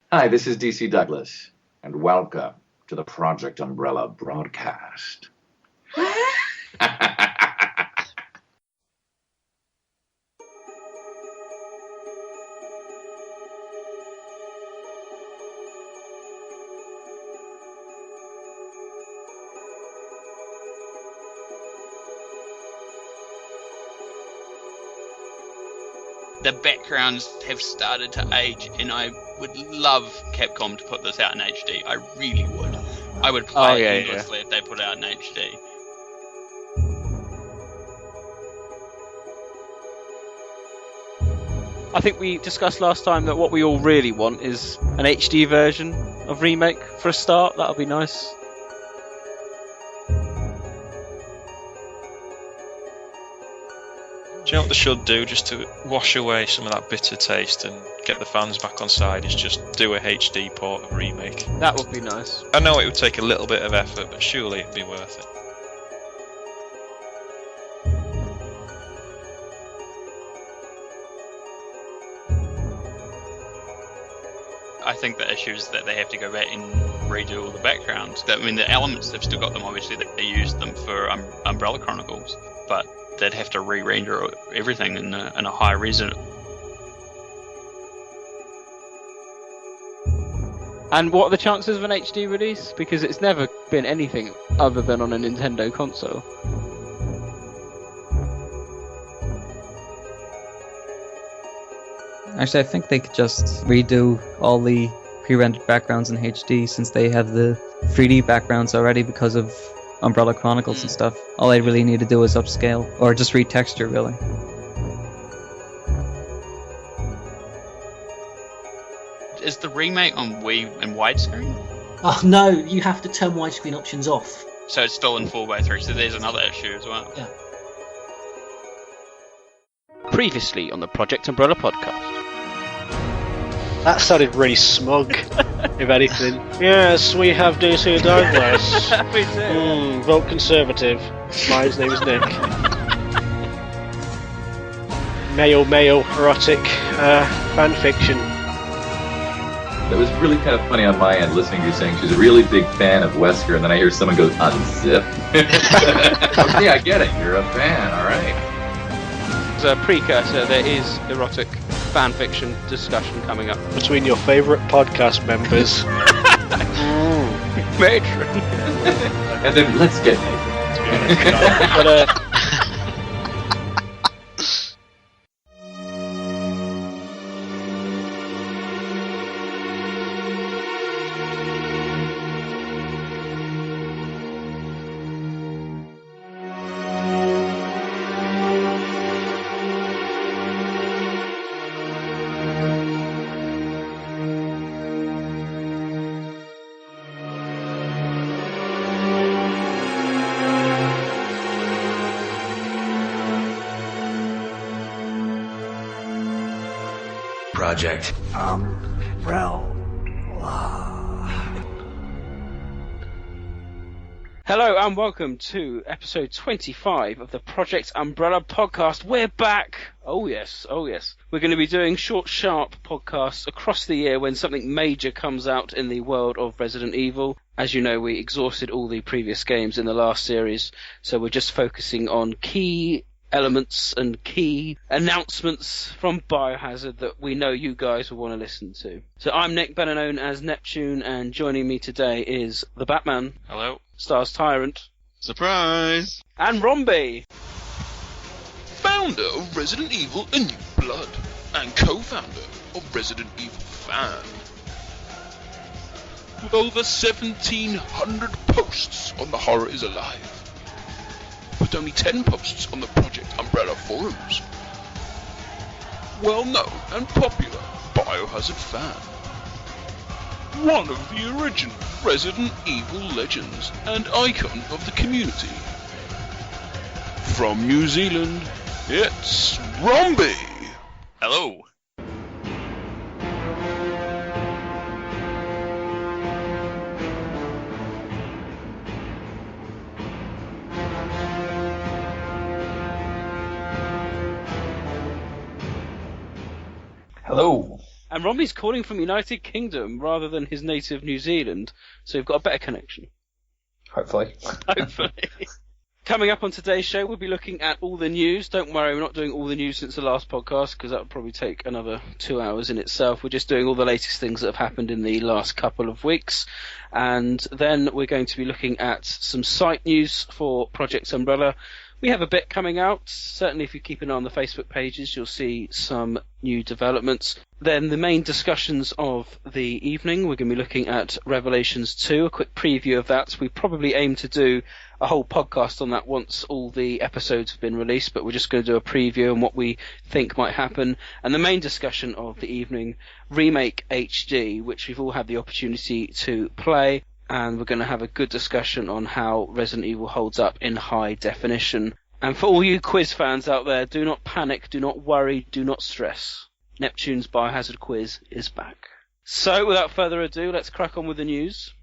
Hi, this is DC Douglas, and welcome to the Project Umbrella broadcast. The backgrounds have started to age, and I would love Capcom to put this out in HD. I really would. I would play it endlessly if they put it out in HD. I think we discussed last time that what we all really want is an HD version of Remake for a start. That'll be nice. Do you know what they should do just to wash away some of that bitter taste and get the fans back on side? Is just do a HD port of Remake. That would be nice. I know it would take a little bit of effort, but surely it'd be worth it. I think the issue is that they have to go back and redo all the backgrounds. I mean, the elements, they've still got them, obviously, they used them for Umbrella Chronicles, but they'd have to re-render everything in a high resolution. And what are the chances of an HD release? Because it's never been anything other than on a Nintendo console. Actually, I think they could just redo all the pre-rendered backgrounds in HD since they have the 3D backgrounds already because of Umbrella Chronicles and stuff. All they really need to do is upscale, or just retexture, really. Is the remake on Wii in widescreen? Oh no, you have to turn widescreen options off. So it's still in 4:3, so there's another issue as well. Yeah. Previously on the Project Umbrella podcast. That sounded really smug, if anything. Yes, we have DC Douglas. We do. Vote Conservative. My name is Nick. Male, erotic, fanfiction. It was really kind of funny on my end listening to you saying she's a really big fan of Wesker, and then I hear someone go, unzip. Okay, I get it. You're a fan, alright. As a precursor, there is erotic fanfiction discussion coming up. Between your favourite podcast members. Matron. And then let's get naked. But, Project Umbrella. Hello and welcome to episode 25 of the Project Umbrella podcast. We're back! Oh yes. We're going to be doing short, sharp podcasts across the year when something major comes out in the world of Resident Evil. As you know, we exhausted all the previous games in the last series, so we're just focusing on key elements and key announcements from Biohazard that we know you guys will want to listen to. So I'm Nick, better known as Neptune, and joining me today is the Batman. Hello. Stars Tyrant. Surprise! And Romby. Founder of Resident Evil A New Blood, and co-founder of Resident Evil Fan. With over 1,700 posts on The Horror Is Alive. With only 10 posts on the Project Umbrella forums. Well-known and popular Biohazard fan. One of the original Resident Evil legends and icon of the community. From New Zealand, it's Romby! Hello. Hello. And Romney's calling from United Kingdom rather than his native New Zealand, so we've got a better connection. Hopefully. Hopefully. Coming up on today's show, we'll be looking at all the news. Don't worry, we're not doing all the news since the last podcast, because that would probably take another 2 hours in itself. We're just doing all the latest things that have happened in the last couple of weeks. And then we're going to be looking at some site news for Project Umbrella. We have a bit coming out. Certainly if you keep an eye on the Facebook pages, you'll see some new developments. Then the main discussions of the evening, we're going to be looking at Revelations 2, a quick preview of that. We probably aim to do a whole podcast on that once all the episodes have been released, but we're just going to do a preview on what we think might happen. And the main discussion of the evening, Remake HD, which we've all had the opportunity to play. And we're going to have a good discussion on how Resident Evil holds up in high definition. And for all you quiz fans out there, do not panic, do not worry, do not stress. Neptune's Biohazard quiz is back. So, without further ado, let's crack on with the news.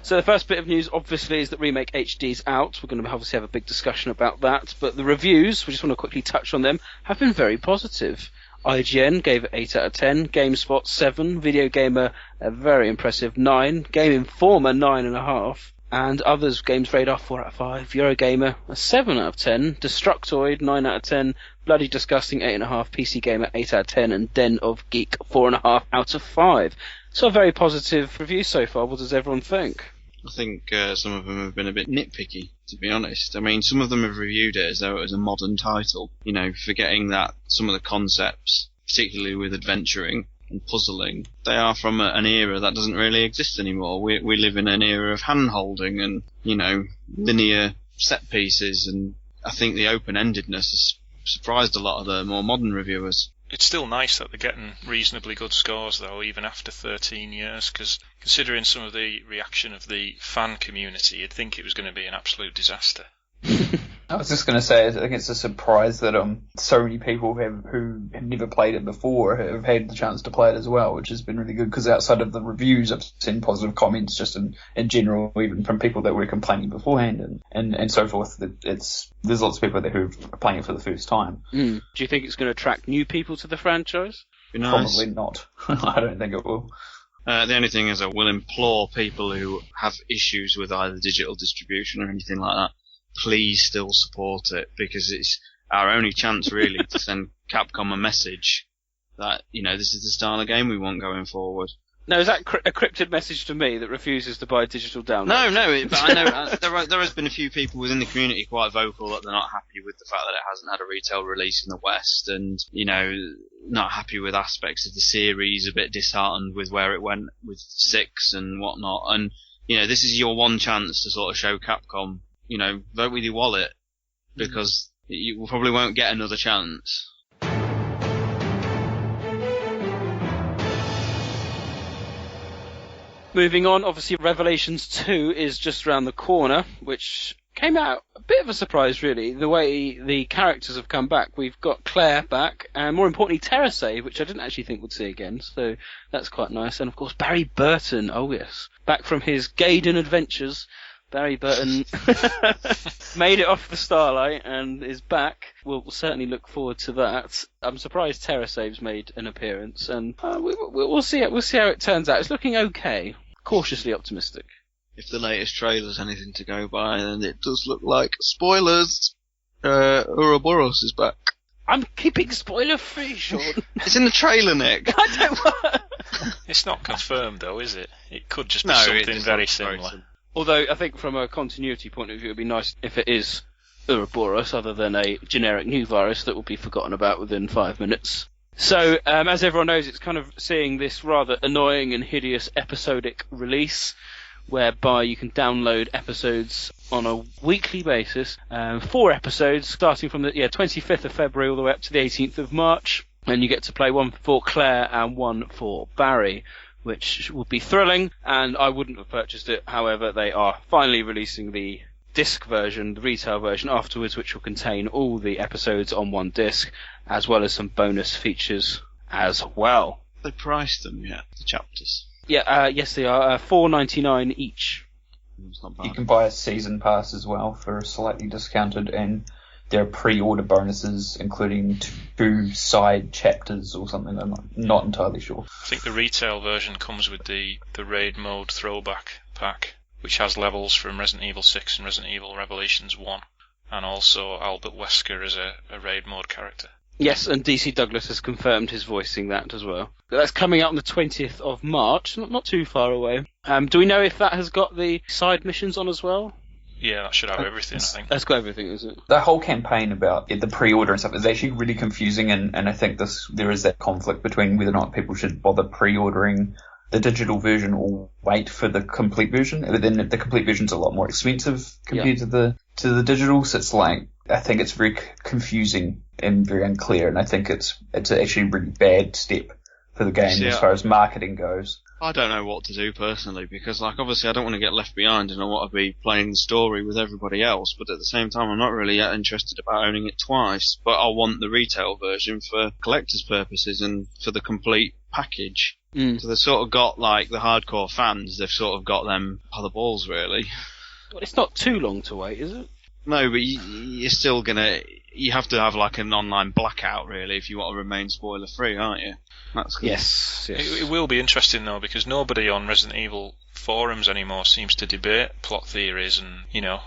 So the first bit of news, obviously, is that Remake HD's out. We're going to obviously have a big discussion about that. But the reviews, we just want to quickly touch on them, have been very positive. IGN gave it 8 out of 10, GameSpot 7, Video Gamer a very impressive 9, Game Informer 9.5, and others, Games Radar 4 out of 5, Eurogamer a 7 out of 10, Destructoid 9 out of 10, Bloody Disgusting 8.5, PC Gamer 8 out of 10, and Den of Geek 4.5 out of 5. So a very positive review so far. What does everyone think? I think some of them have been a bit nitpicky, to be honest. I mean, some of them have reviewed it as though it was a modern title, you know, forgetting that some of the concepts, particularly with adventuring and puzzling, they are from an era that doesn't really exist anymore. We live in an era of hand-holding and, you know, linear set pieces, and I think the open-endedness has surprised a lot of the more modern reviewers. It's still nice that they're getting reasonably good scores, though, even after 13 years, because considering some of the reaction of the fan community, you'd think it was going to be an absolute disaster. I was just going to say, I think it's a surprise that so many people who have never played it before have had the chance to play it as well, which has been really good, because outside of the reviews, I've seen positive comments just in general, even from people that were complaining beforehand and so forth. There's lots of people there who are playing it for the first time. Do you think it's going to attract new people to the franchise? Be nice. Probably not. I don't think it will. The only thing is I will implore people who have issues with either digital distribution or anything like that, please still support it, because it's our only chance really to send Capcom a message that, you know, this is the style of game we want going forward. Now, is that a cryptid message to me that refuses to buy digital download? No, but I know there has been a few people within the community quite vocal that they're not happy with the fact that it hasn't had a retail release in the West, and, you know, not happy with aspects of the series, a bit disheartened with where it went with 6 and whatnot, and, you know, this is your one chance to sort of show Capcom, you know, vote with your wallet, because you probably won't get another chance. Moving on, obviously Revelations 2 is just around the corner, which came out a bit of a surprise, really, the way the characters have come back. We've got Claire back, and more importantly, Terrasave, which I didn't actually think we'd see again, so that's quite nice. And of course, Barry Burton, oh yes, back from his Gaiden adventures. Barry Burton made it off the Starlight and is back. We'll certainly look forward to that. I'm surprised Terrasave's made an appearance, and we'll see it. We'll see how it turns out. It's looking okay. Cautiously optimistic. If the latest trailer's anything to go by, then it does look like, spoilers, Ouroboros is back. I'm keeping spoiler free, Sean. It's in the trailer, Nick. I don't. It's not confirmed, though, is it? It could just be something very similar. Although, I think from a continuity point of view, it would be nice if it is Ouroboros, other than a generic new virus that will be forgotten about within 5 minutes. So, as everyone knows, it's kind of seeing this rather annoying and hideous episodic release, whereby you can download episodes on a weekly basis, 4 episodes, starting from the 25th of February all the way up to the 18th of March, and you get to play one for Claire and one for Barry, which would be thrilling, and I wouldn't have purchased it. However, they are finally releasing the disc version, the retail version afterwards, which will contain all the episodes on one disc, as well as some bonus features as well. They priced them yet, the chapters? Yeah, yes they are, $4.99 each. It's not bad. You can buy a season pass as well for slightly discounted, and there are pre-order bonuses, including 2 side chapters or something. I'm not entirely sure. I think the retail version comes with the raid mode throwback pack, which has levels from Resident Evil 6 and Resident Evil Revelations 1, and also Albert Wesker as a raid mode character. Yes, and DC Douglas has confirmed his voicing that as well. That's coming out on the 20th of March, not too far away. Do we know if that has got the side missions on as well? Yeah, that should have everything, I think. That's got everything, is it? The whole campaign about the pre-order and stuff is actually really confusing, and I think there is that conflict between whether or not people should bother pre-ordering the digital version or wait for the complete version. But then the complete version's a lot more expensive compared to the digital, so it's like, I think it's very confusing and very unclear, and I think it's actually a really bad step for the game as far as marketing goes. I don't know what to do personally, because obviously I don't want to get left behind and I want to be playing the story with everybody else, but at the same time I'm not really that interested about owning it twice, but I want the retail version for collector's purposes and for the complete package. So they've sort of got the hardcore fans, they've sort of got them by the balls really. Well, it's not too long to wait, is it? No, but you're still you have to have an online blackout really if you want to remain spoiler free, aren't you? Yes. It will be interesting though, because nobody on Resident Evil forums anymore seems to debate plot theories and,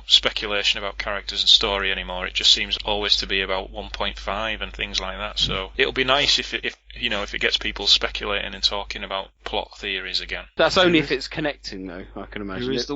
speculation about characters and story anymore. It just seems always to be about 1.5 and things like that. So it'll be nice if it gets people speculating and talking about plot theories again. That's only if it's connecting though, I can imagine. Who is the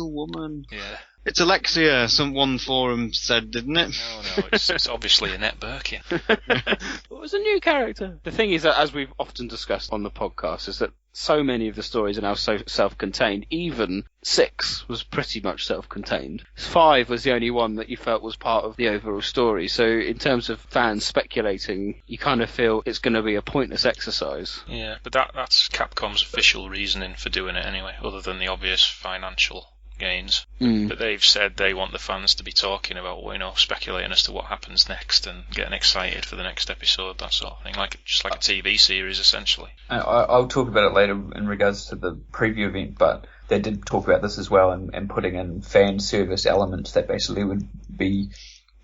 woman? Yeah. It's Alexia, one forum said, didn't it? No, it's obviously Annette Birkin. It was a new character. The thing is that, as we've often discussed on the podcast, is that so many of the stories are now so self-contained. Even 6 was pretty much self-contained. 5 was the only one that you felt was part of the overall story. So in terms of fans speculating, you kind of feel it's going to be a pointless exercise. Yeah, but that's Capcom's official reasoning for doing it anyway, other than the obvious financial gains. But they've said they want the fans to be talking about, speculating as to what happens next and getting excited for the next episode, that sort of thing, just like a TV series essentially. I'll talk about it later in regards to the preview event, but they did talk about this as well and putting in fan service elements that basically would be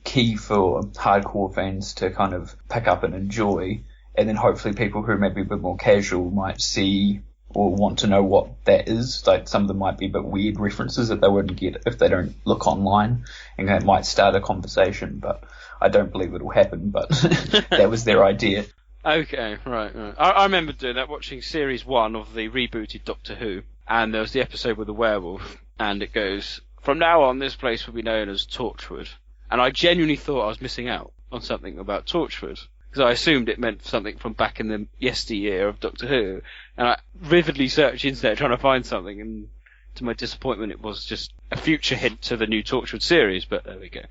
key for hardcore fans to kind of pick up and enjoy, and then hopefully people who may be a bit more casual might see or want to know what that is. Like, some of them might be a bit weird references that they wouldn't get if they don't look online, and it might start a conversation, but I don't believe it'll happen, but that was their idea. Okay, right. I remember doing that, watching Series 1 of the rebooted Doctor Who, and there was the episode with the werewolf, and it goes, from now on this place will be known as Torchwood. And I genuinely thought I was missing out on something about Torchwood, because I assumed it meant something from back in the yesteryear of Doctor Who, and I vividly searched internet trying to find something, and to my disappointment it was just a future hint to the new Torchwood series, but there we go.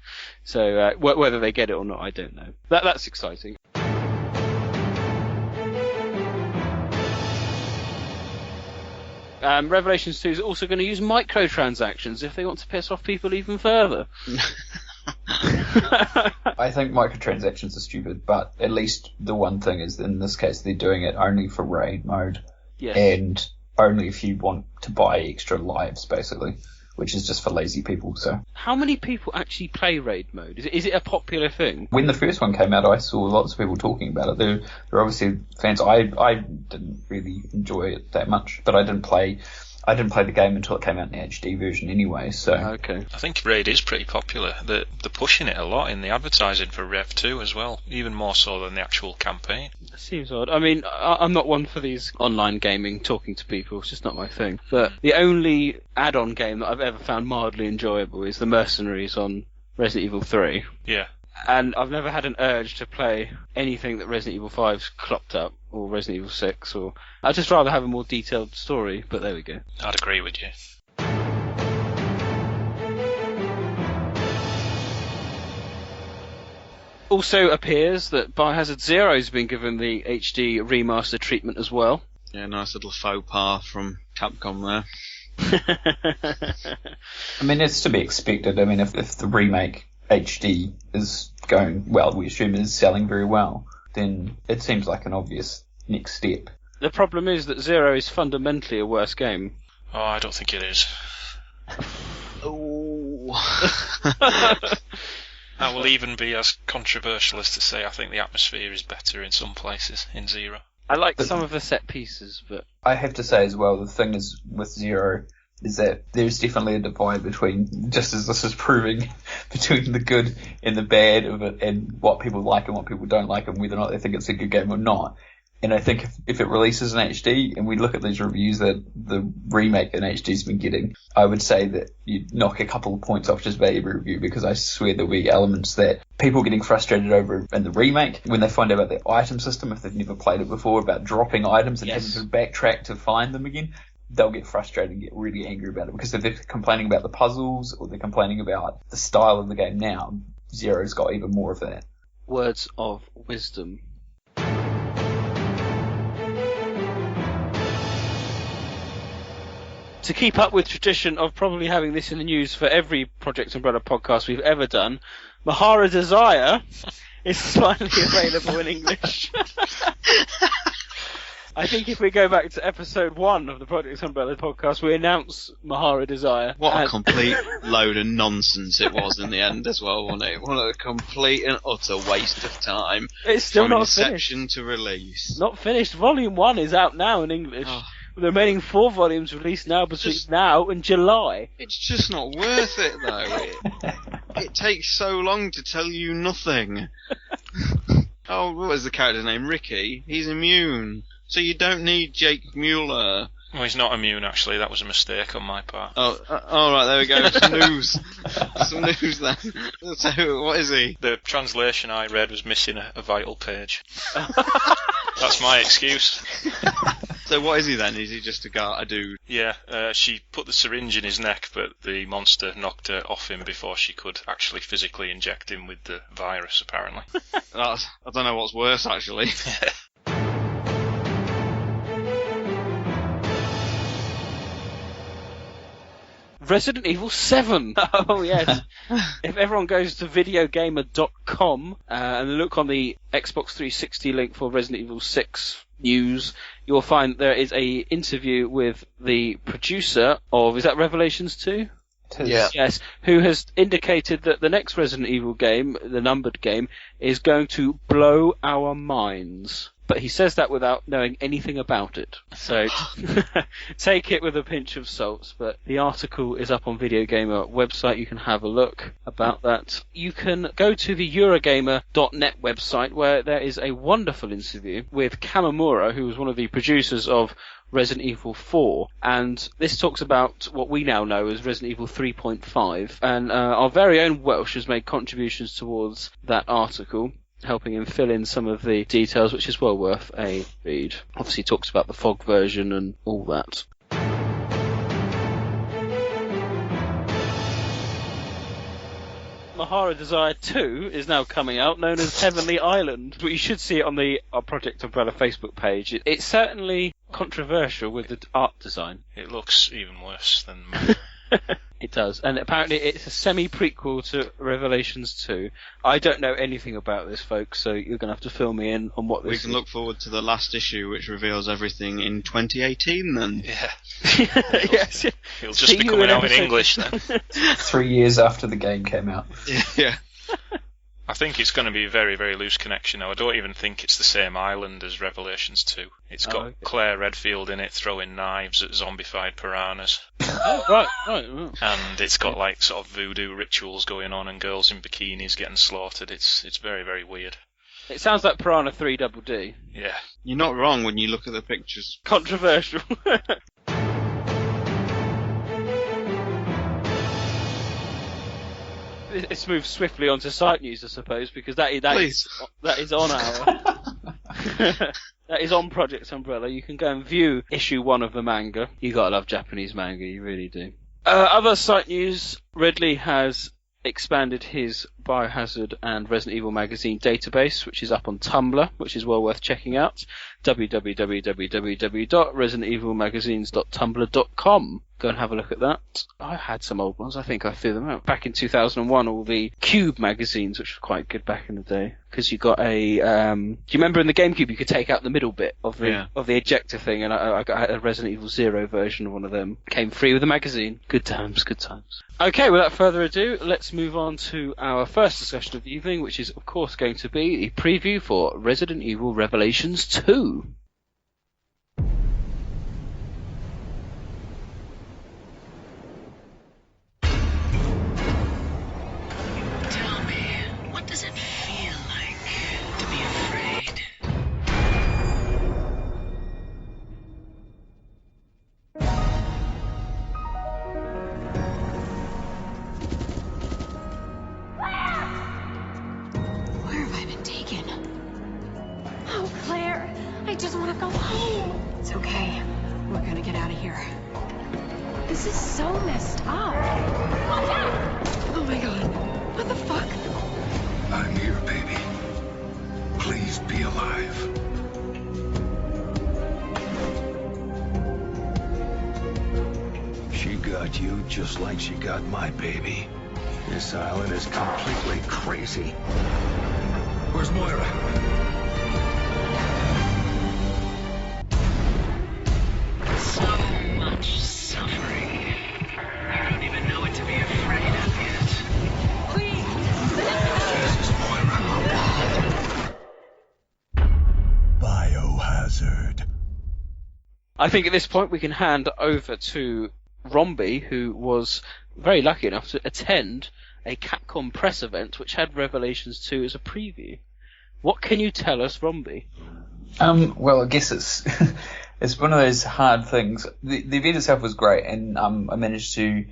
So whether they get it or not, I don't know. That's exciting. Revelations 2 is also going to use microtransactions if they want to piss off people even further. I think microtransactions are stupid, but at least the one thing is, in this case, they're doing it only for raid mode. Yes. And only if you want to buy extra lives, basically, which is just for lazy people. So, how many people actually play raid mode? Is it a popular thing? When the first one came out, I saw lots of people talking about it. They're obviously fans. I didn't really enjoy it that much, but I didn't play the game until it came out in the HD version anyway, so... Okay. I think Raid is pretty popular. They're pushing it a lot in the advertising for Rev 2 as well, even more so than the actual campaign. That seems odd. I mean, I'm not one for these online gaming, talking to people, it's just not my thing. But the only add-on game that I've ever found mildly enjoyable is the Mercenaries on Resident Evil 3. Yeah. And I've never had an urge to play anything that Resident Evil 5's clocked up, or Resident Evil 6, or... I'd just rather have a more detailed story, but there we go. I'd agree with you. Also appears that Biohazard Zero's been given the HD remaster treatment as well. Yeah, nice little faux pas from Capcom there. I mean, it's to be expected. I mean, if the remake HD is going well, we assume it is selling very well, then it seems like an obvious next step. The problem is that Zero is fundamentally a worse game. Oh, I don't think it is. Oh. I will even be as controversial as to say I think the atmosphere is better in some places in Zero. I like some of the set pieces, but I have to say as well, the thing is with Zero is that there's definitely a divide between, just as this is proving, between the good and the bad of it and what people like and what people don't like and whether or not they think it's a good game or not. And I think if it releases in HD and we look at these reviews that the remake in HD's been getting, I would say that you'd knock a couple of points off just about every review, because I swear there'll be elements that people getting frustrated over in the remake when they find out about the item system, if they've never played it before, about dropping items and having to backtrack to find them again. They'll get frustrated and get really angry about it, because if they're complaining about the puzzles or they're complaining about the style of the game now, Zero's got even more of that. Words of wisdom. To keep up with tradition of probably having this in the news for every Project Umbrella podcast we've ever done, Mahara Desire is finally available in English. I think if we go back to episode 1 of the Project Umbrella podcast, we announce Mahara Desire. What a complete load of nonsense it was in the end as well, wasn't it? What a complete and utter waste of time. It's still from not inception finished. to release. Not finished. Volume 1 is out now in English. Oh. The remaining 4 volumes released now between now and July. It's just not worth it, though. It takes so long to tell you nothing. Oh, what was the character's name? Ricky? He's immune. So you don't need Jake Mueller. Well, he's not immune, actually. That was a mistake on my part. Oh, alright, there we go. Some news. Some news then. So, what is he? The translation I read was missing a vital page. That's my excuse. So what is he then? Is he just a dude? Yeah, she put the syringe in his neck, but the monster knocked her off him before she could actually physically inject him with the virus, apparently. I don't know what's worse, actually. Resident Evil 7. Oh, yes. If everyone goes to videogamer.com and look on the Xbox 360 link for Resident Evil 6 news, you'll find there is a interview with the producer of, is that Revelations 2? Yeah. Yes, who has indicated that the next Resident Evil game, the numbered game, is going to blow our minds. But he says that without knowing anything about it. So take it with a pinch of salt. But the article is up on Video Gamer website. You can have a look about that. You can go to the Eurogamer.net website, where there is a wonderful interview with Kamamura, who was one of the producers of Resident Evil 4, and this talks about what we now know as Resident Evil 3.5, and our very own Welsh has made contributions towards that article, helping him fill in some of the details, which is well worth a read. Obviously he talks about the FOG version and all that. Mahara Desire 2 is now coming out, known as Heavenly Island. But you should see it on the Project Umbrella Facebook page. It's certainly controversial with the art design. It looks even worse than... It does, and apparently it's a semi-prequel to Revelations 2. I don't know anything about this, folks, so you're going to have to fill me in on what this is. We can look forward to the last issue, which reveals everything in 2018, then. Yeah. Yes. It'll just be coming out in English, then. 3 years after the game came out. Yeah. I think it's going to be a very, very loose connection now. I don't even think it's the same island as Revelations 2. It's got Claire Redfield in it throwing knives at zombified piranhas. Right. And it's got like sort of voodoo rituals going on and girls in bikinis getting slaughtered. It's very, very weird. It sounds like Piranha 3 Double D. Yeah. You're not wrong when you look at the pictures. Controversial. Let's move swiftly on to site news, I suppose, because that is on our... that is on Project Umbrella. You can go and view issue 1 of the manga. You gotta love Japanese manga, you really do. Other site news, Ridley has expanded his Biohazard and Resident Evil magazine database, which is up on Tumblr, which is well worth checking out. www.residentevilmagazines.tumblr.com. go and have a look at that. I had some old ones. I think I threw them out. Back in 2001, all the Cube magazines, which were quite good back in the day. Because you got a... do you remember in the GameCube you could take out the middle bit of the ejector thing, and I got a Resident Evil 0 version of one of them. Came free with the magazine. Good times, good times. Okay, without further ado, let's move on to our first discussion of the evening, which is, of course, going to be the preview for Resident Evil Revelations 2. Tell me, what does it feel like to be afraid? Where have I been taken? Oh, Claire, I just want to go home. It's okay. We're gonna get out of here. This is so messed up. Watch out! Oh my god. What the fuck? I'm here, baby. Please be alive. She got you just like she got my baby. This island is completely crazy. Where's Moira? So much suffering. You don't even know what to be afraid of yet. Jesus, Moira. Biohazard. I think at this point we can hand over to Romby, who was very lucky enough to attend a Capcom press event which had Revelations 2 as a preview. What can you tell us, Romby? Well, I guess it's it's one of those hard things. The event itself was great, and I managed to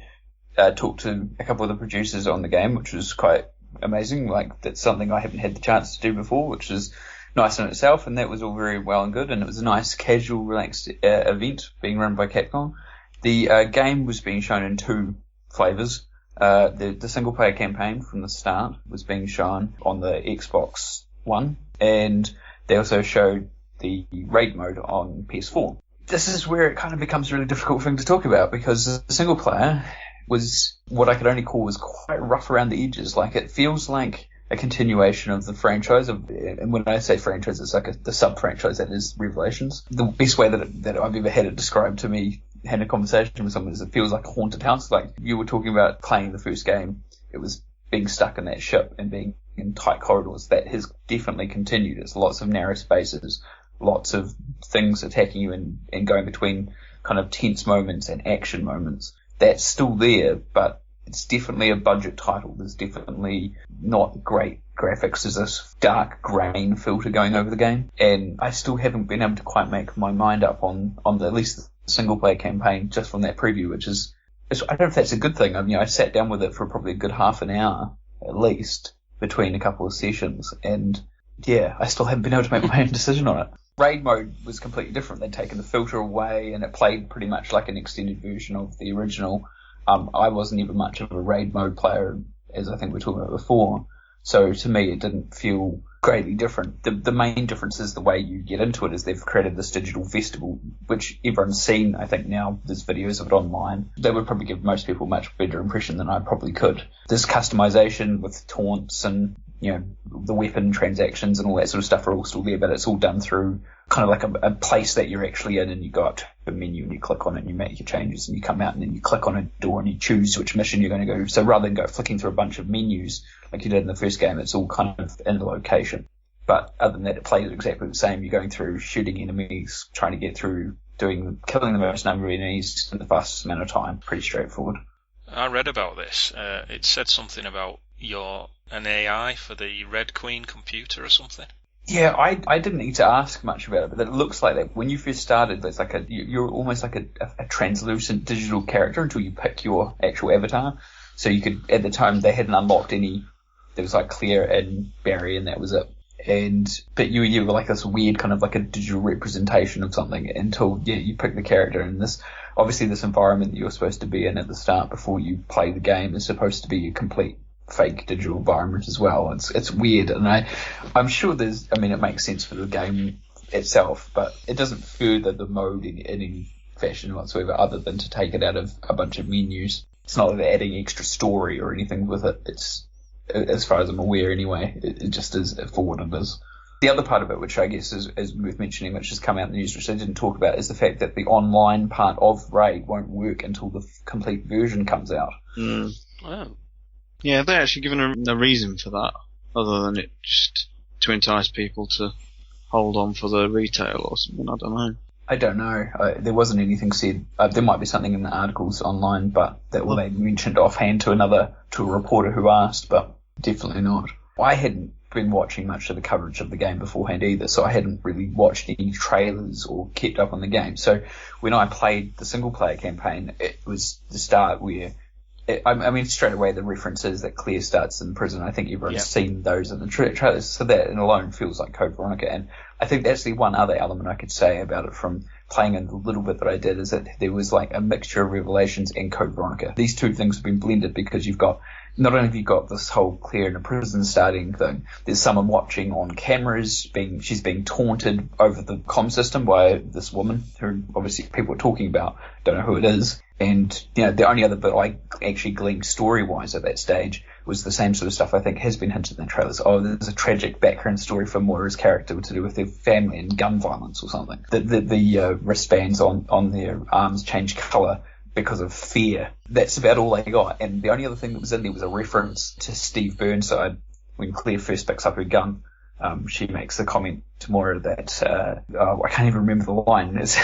talk to a couple of the producers on the game, which was quite amazing. Like, that's something I haven't had the chance to do before, which is nice in itself, and that was all very well and good, and it was a nice, casual, relaxed event being run by Capcom. The game was being shown in two flavours. The single-player campaign from the start was being shown on the Xbox One, and they also showed the raid mode on PS4. This is where it kind of becomes a really difficult thing to talk about, because the single-player was what I could only call was quite rough around the edges. Like, it feels like a continuation of the franchise, and when I say franchise, it's like the sub-franchise that is Revelations. The best way that I've ever had it described to me, had a conversation with someone, is it feels like a haunted house. Like, you were talking about playing the first game, it was being stuck in that ship and being in tight corridors. That has definitely continued. It's lots of narrow spaces, lots of things attacking you and going between kind of tense moments and action moments. That's still there, but it's definitely a budget title. There's definitely not great graphics. There's this dark grain filter going over the game, and I still haven't been able to quite make my mind up on at least the single player campaign just from that preview, which is, I don't know if that's a good thing. I mean, I sat down with it for probably a good half an hour at least between a couple of sessions, and yeah, I still haven't been able to make my own decision on it. Raid mode was completely different. They'd taken the filter away, and it played pretty much like an extended version of the original. I wasn't even much of a raid mode player, as I think we were talking about before, so to me it didn't feel greatly different. The main difference is the way you get into it, is they've created this digital festival, which everyone's seen. I think now there's videos of it online. That would probably give most people a much better impression than I probably could. There's customization with taunts and, you know, the weapon transactions and all that sort of stuff are all still there, but it's all done through kind of like a place that you're actually in, and you go up to a menu and you click on it and you make your changes and you come out and then you click on a door and you choose which mission you're going to go. So rather than go flicking through a bunch of menus like you did in the first game, it's all kind of in the location. But other than that, it plays exactly the same. You're going through shooting enemies, trying to get through, killing the most number of enemies in the fastest amount of time. Pretty straightforward. I read about this. It said something about you're an AI for the Red Queen computer or something. Yeah, I didn't need to ask much about it, but it looks like that when you first started, it's like you're almost like a translucent digital character until you pick your actual avatar. So you could, at the time, they hadn't unlocked any. There was like Claire and Barry, and that was it. But you were like this weird kind of like a digital representation of something until you pick the character, and this environment that you're supposed to be in at the start before you play the game is supposed to be a complete fake digital environment as well. It's weird, and I'm sure it makes sense for the game itself, but it doesn't further the mode in any fashion whatsoever, other than to take it out of a bunch of menus. It's not like they're adding extra story or anything with it. It's, as far as I'm aware anyway, it just is for what it is. The other part of it, which I guess is worth mentioning, which has come out in the news, which I didn't talk about, is the fact that the online part of Raid won't work until the complete version comes out. Mm. Wow. Yeah, they actually given a reason for that, other than it just to entice people to hold on for the retail or something. I don't know. I don't know. There wasn't anything said. There might be something in the articles online, but that they mentioned offhand to a reporter who asked, but definitely not. I hadn't been watching much of the coverage of the game beforehand either, so I hadn't really watched any trailers or kept up on the game. So when I played the single player campaign, it was the start where I mean, straight away the references that Claire starts in prison. I think everyone's seen those in the trailers, so that in alone feels like Code Veronica. And I think that's the one other element I could say about it from playing in the little bit that I did, is that there was like a mixture of Revelations and Code Veronica. These two things have been blended because you've got, not only have you got this whole Claire in a prison starting thing, there's someone watching on cameras, she's being taunted over the comm system by this woman who obviously people are talking about, don't know who it is. And, you know, the only other bit I actually gleaned story-wise at that stage was the same sort of stuff I think has been hinted in the trailers. Oh, there's a tragic background story for Moira's character to do with their family and gun violence or something. The wristbands on their arms change colour because of fear. That's about all they got. And the only other thing that was in there was a reference to Steve Burnside when Claire first picks up her gun. She makes the comment to Moira that, I can't even remember the line. It's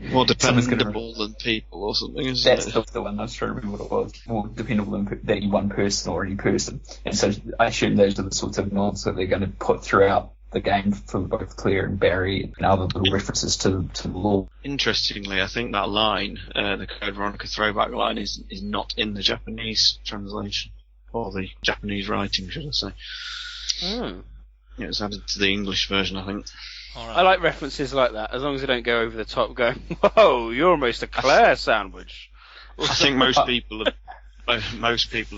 more dependable than people or something, isn't That's it? the one. I was trying to remember what it was. More dependable than any one person or any person. And so I assume those are the sorts of nods that they're going to put throughout the game for both Claire and Barry and other little references to the law. Interestingly, I think that line, the Code Veronica throwback line, is not in the Japanese translation. Or the Japanese writing, should I say. Oh. Yeah, it's added to the English version, I think. I like references like that, as long as they don't go over the top, going, whoa, you're almost a Claire sandwich. I think most people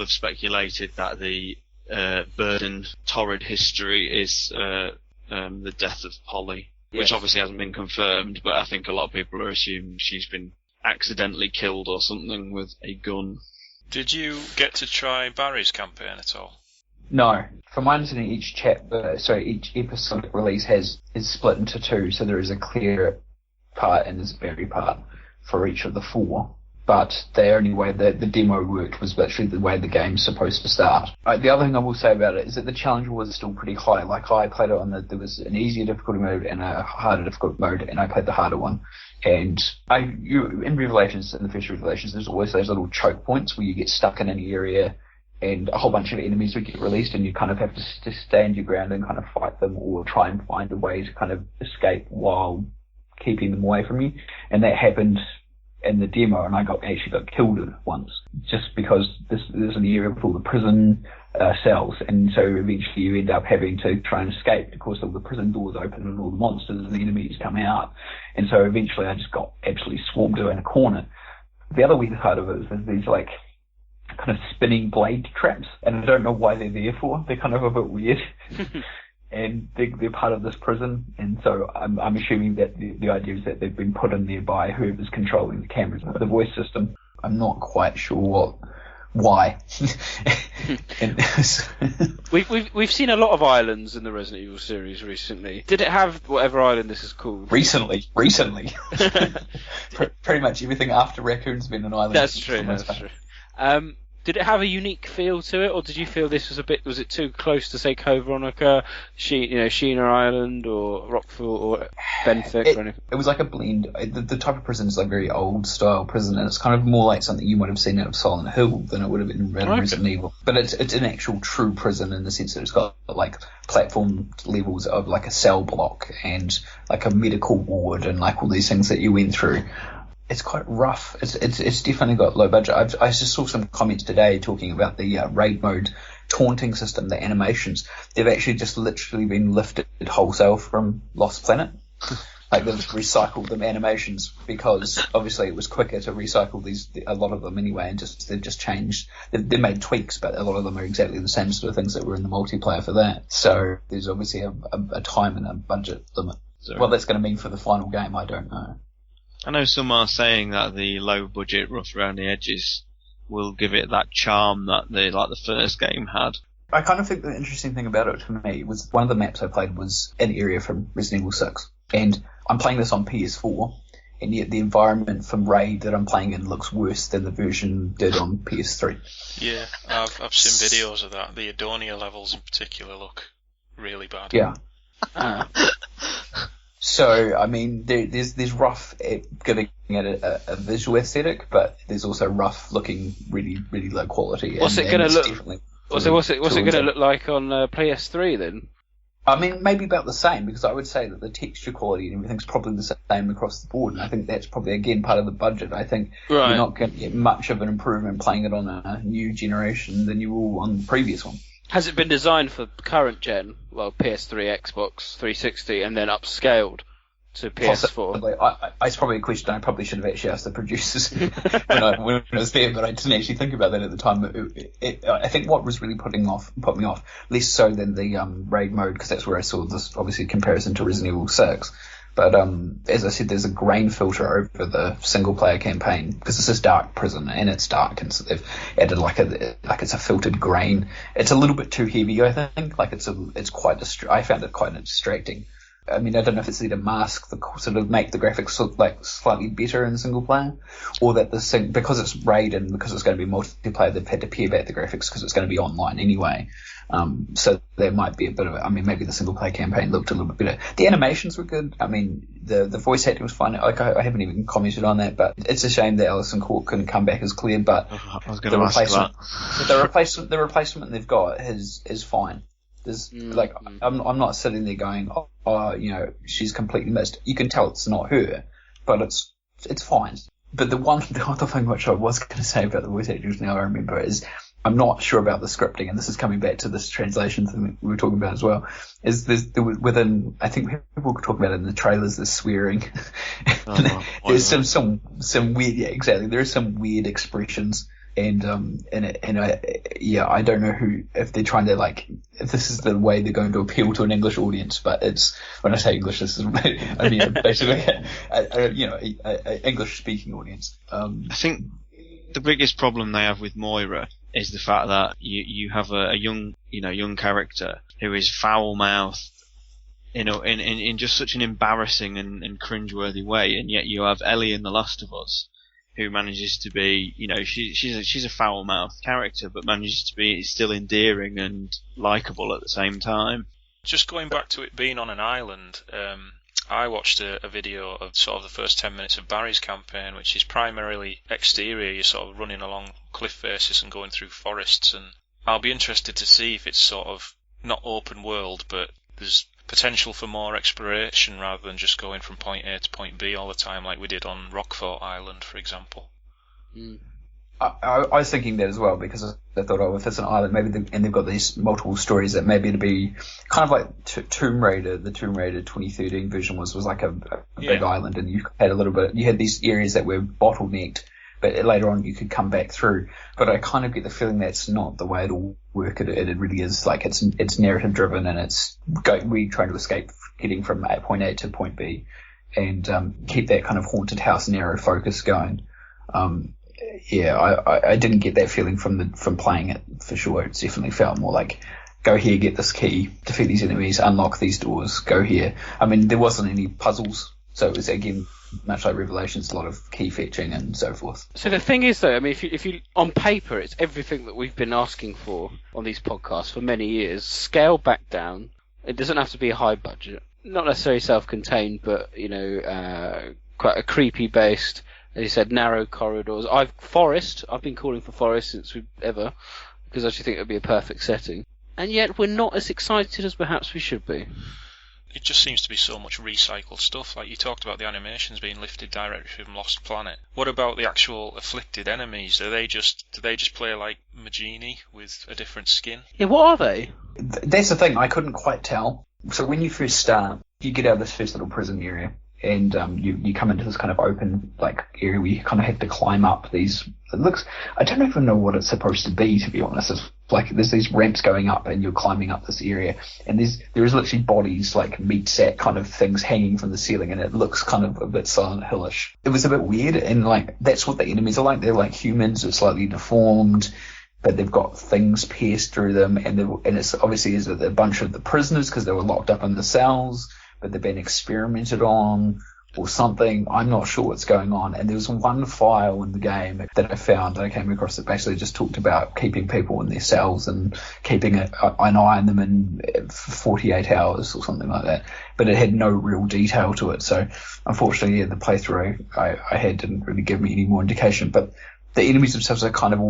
have speculated that the Burden torrid history is the death of Polly, which obviously hasn't been confirmed, but I think a lot of people are assuming she's been accidentally killed or something with a gun. Did you get to try Barry's campaign at all? No. From my understanding, each episodic release is split into two, so there is a Claire part and there's a Barry part for each of the four. But the only way that the demo worked was literally the way the game's supposed to start. The other thing I will say about it is that the challenge was still pretty high. Like, I played it there was an easier difficulty mode and a harder difficulty mode, and I played the harder one. And in Revelations, in the first Revelations, there's always those little choke points where you get stuck in an area and a whole bunch of enemies would get released, and you kind of have to stand your ground and kind of fight them, or try and find a way to kind of escape while keeping them away from you. And that happened in the demo, and I actually got killed once, just because there's an area with all the prison cells, and so eventually you end up having to try and escape. Of course, all the prison doors open and all the monsters and the enemies come out, and so eventually I just got absolutely swarmed in a corner. The other weird part of it is there's these like kind of spinning blade traps, and I don't know why they're there for. They're kind of a bit weird. And they're part of this prison, and so I'm assuming that the idea is that they've been put in there by whoever's controlling the cameras, the voice system. I'm not quite sure why. We've seen a lot of islands in the Resident Evil series recently. Did it have whatever island this is called? Recently. Pretty much everything after Raccoon's been an island. That's true. Did it have a unique feel to it, or did you feel this was it too close to, say, Code Veronica, Sheena Island, or Rockville, or Benfic, or anything? It was like a blend. The type of prison is like very old style prison, and it's kind of more like something you might have seen out of Silent Hill than it would have been in Resident Evil. But it's an actual true prison in the sense that it's got like platform levels of like a cell block and like a medical ward and like all these things that you went through. It's quite rough. It's definitely got low budget. I just saw some comments today talking about the raid mode taunting system, the animations. They've actually just literally been lifted wholesale from Lost Planet. Like, they've recycled them animations because obviously it was quicker to recycle a lot of them anyway, and they've just changed. They've made tweaks, but a lot of them are exactly the same sort of things that were in the multiplayer for that. So there's obviously a time and a budget limit. So what that's going to mean for the final game, I don't know. I know some are saying that the low budget, rough around the edges will give it that charm that the first game had. I kind of think the interesting thing about it for me was one of the maps I played was an area from Resident Evil 6. And I'm playing this on PS4, and yet the environment from Raid that I'm playing in looks worse than the version did on PS3. Yeah, I've seen videos of that. The Adonia levels in particular look really bad. Yeah. So, I mean, there's rough giving it a visual aesthetic, but there's also rough looking really, really low quality. What's it going to look? What's it going to look like on PS3 then? I mean, maybe about the same, because I would say that the texture quality and everything's probably the same across the board, and I think that's probably, again, part of the budget. I think you're not going to get much of an improvement playing it on a new generation than you will on the previous one. Has it been designed for current gen, well, PS3, Xbox 360, and then upscaled to PS4? Possibly. It's probably a question I probably should have actually asked the producers when I was there, but I didn't actually think about that at the time. I think what was really put me off, less so than the raid mode, because that's where I saw this obviously comparison to Resident Evil 6. But as I said, there's a grain filter over the single player campaign, because this is dark prison and it's dark, and so they've added like it's a filtered grain. It's a little bit too heavy, I think. Like it's quite I found it quite distracting. I mean, I don't know if it's there to mask sort of make the graphics look like slightly better in single player, or that because it's raid and because it's going to be multiplayer, they've had to pare back the graphics because it's going to be online anyway. So there might be a bit of it. I mean, maybe the single player campaign looked a little bit better. The animations were good. I mean, the voice acting was fine. Like I haven't even commented on that, but it's a shame that Alison Court couldn't come back as Claire. But I was going to ask that. The replacement they've got is fine. There's I'm not sitting there going, oh, she's completely missed. You can tell it's not her, but it's fine. But the other thing which I was going to say about the voice actors now I remember is I'm not sure about the scripting, and this is coming back to this translation thing we were talking about as well. Is within, I think people were talking about it in the trailers, there's swearing. There's some weird, yeah, exactly. There are some weird expressions. And I don't know if they're trying to if this is the way they're going to appeal to an English audience, but when I say English, this is, I mean, basically, a English speaking audience. I think the biggest problem they have with Moira is the fact that you have a young character who is foul-mouthed, in just such an embarrassing and cringeworthy way, and yet you have Ellie in The Last of Us, who manages to be, she's a foul-mouthed character, but manages to be still endearing and likeable at the same time. Just going back to it being on an island, I watched a video of sort of the first 10 minutes of Barry's campaign, which is primarily exterior. You're sort of running along cliff faces and going through forests, and I'll be interested to see if it's sort of not open world, but there's potential for more exploration rather than just going from point A to point B all the time like we did on Rockfort Island, for example. I was thinking that as well, because I thought, if it's an island, maybe and they've got these multiple stories, that maybe it'd be kind of like Tomb Raider. The Tomb Raider 2013 version was like a big island, and you had these areas that were bottlenecked, but later on you could come back through. But I kind of get the feeling that's not the way it'll work. It really is like it's narrative driven, and it's we trying to escape getting from point A to point B, and keep that kind of haunted house narrow focus going. I didn't get that feeling from playing it for sure. It definitely felt more like, go here, get this key, defeat these enemies, unlock these doors, go here. I mean, there wasn't any puzzles, so it was, again, much like Revelations, a lot of key fetching and so forth. So the thing is, though, I mean, if you on paper, it's everything that we've been asking for on these podcasts for many years. Scale back down. It doesn't have to be a high budget, not necessarily self-contained, but quite a creepy based. As you said, narrow corridors. Forest. I've been calling for Forest since ever, because I actually think it would be a perfect setting. And yet we're not as excited as perhaps we should be. It just seems to be so much recycled stuff. Like you talked about the animations being lifted directly from Lost Planet. What about the actual afflicted enemies? Do they just play like Magini with a different skin? Yeah, what are they? That's the thing. I couldn't quite tell. So when you first start, you get out of this first little prison area, and you come into this kind of open like area where you kind of have to climb up these. It looks, I don't even know what it's supposed to be, to be honest. It's like there's these ramps going up and you're climbing up this area, and there is literally bodies, like meat sack kind of things hanging from the ceiling, and it looks kind of a bit Silent Hillish. It was a bit weird, and like that's what the enemies are like. They're like humans, they're slightly deformed, but they've got things pierced through them, and it's obviously is a bunch of the prisoners because they were locked up in the cells, but they've been experimented on or something. I'm not sure what's going on. And there was one file in the game that I found, I came across, that basically just talked about keeping people in their cells and keeping an eye on them for 48 hours or something like that. But it had no real detail to it. So unfortunately, the playthrough I had didn't really give me any more indication. But the enemies themselves are kind of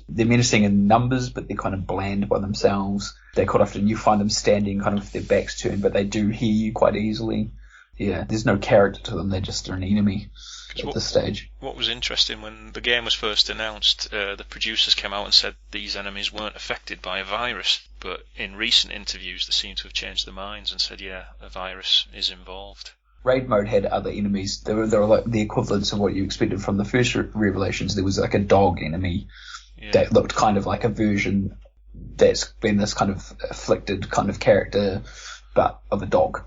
they're menacing in numbers, but they're kind of bland by themselves. They quite often, you find them standing kind of with their backs turned, but they do hear you quite easily. Yeah, there's no character to them, they just are an enemy at this stage. What was interesting, when the game was first announced, the producers came out and said these enemies weren't affected by a virus, but in recent interviews they seem to have changed their minds and said, yeah, a virus is involved. Raid mode had other enemies. They were like the equivalents of what you expected from the first Revelations. There was like a dog enemy that looked kind of like a version that's been this kind of afflicted kind of character, but of a dog.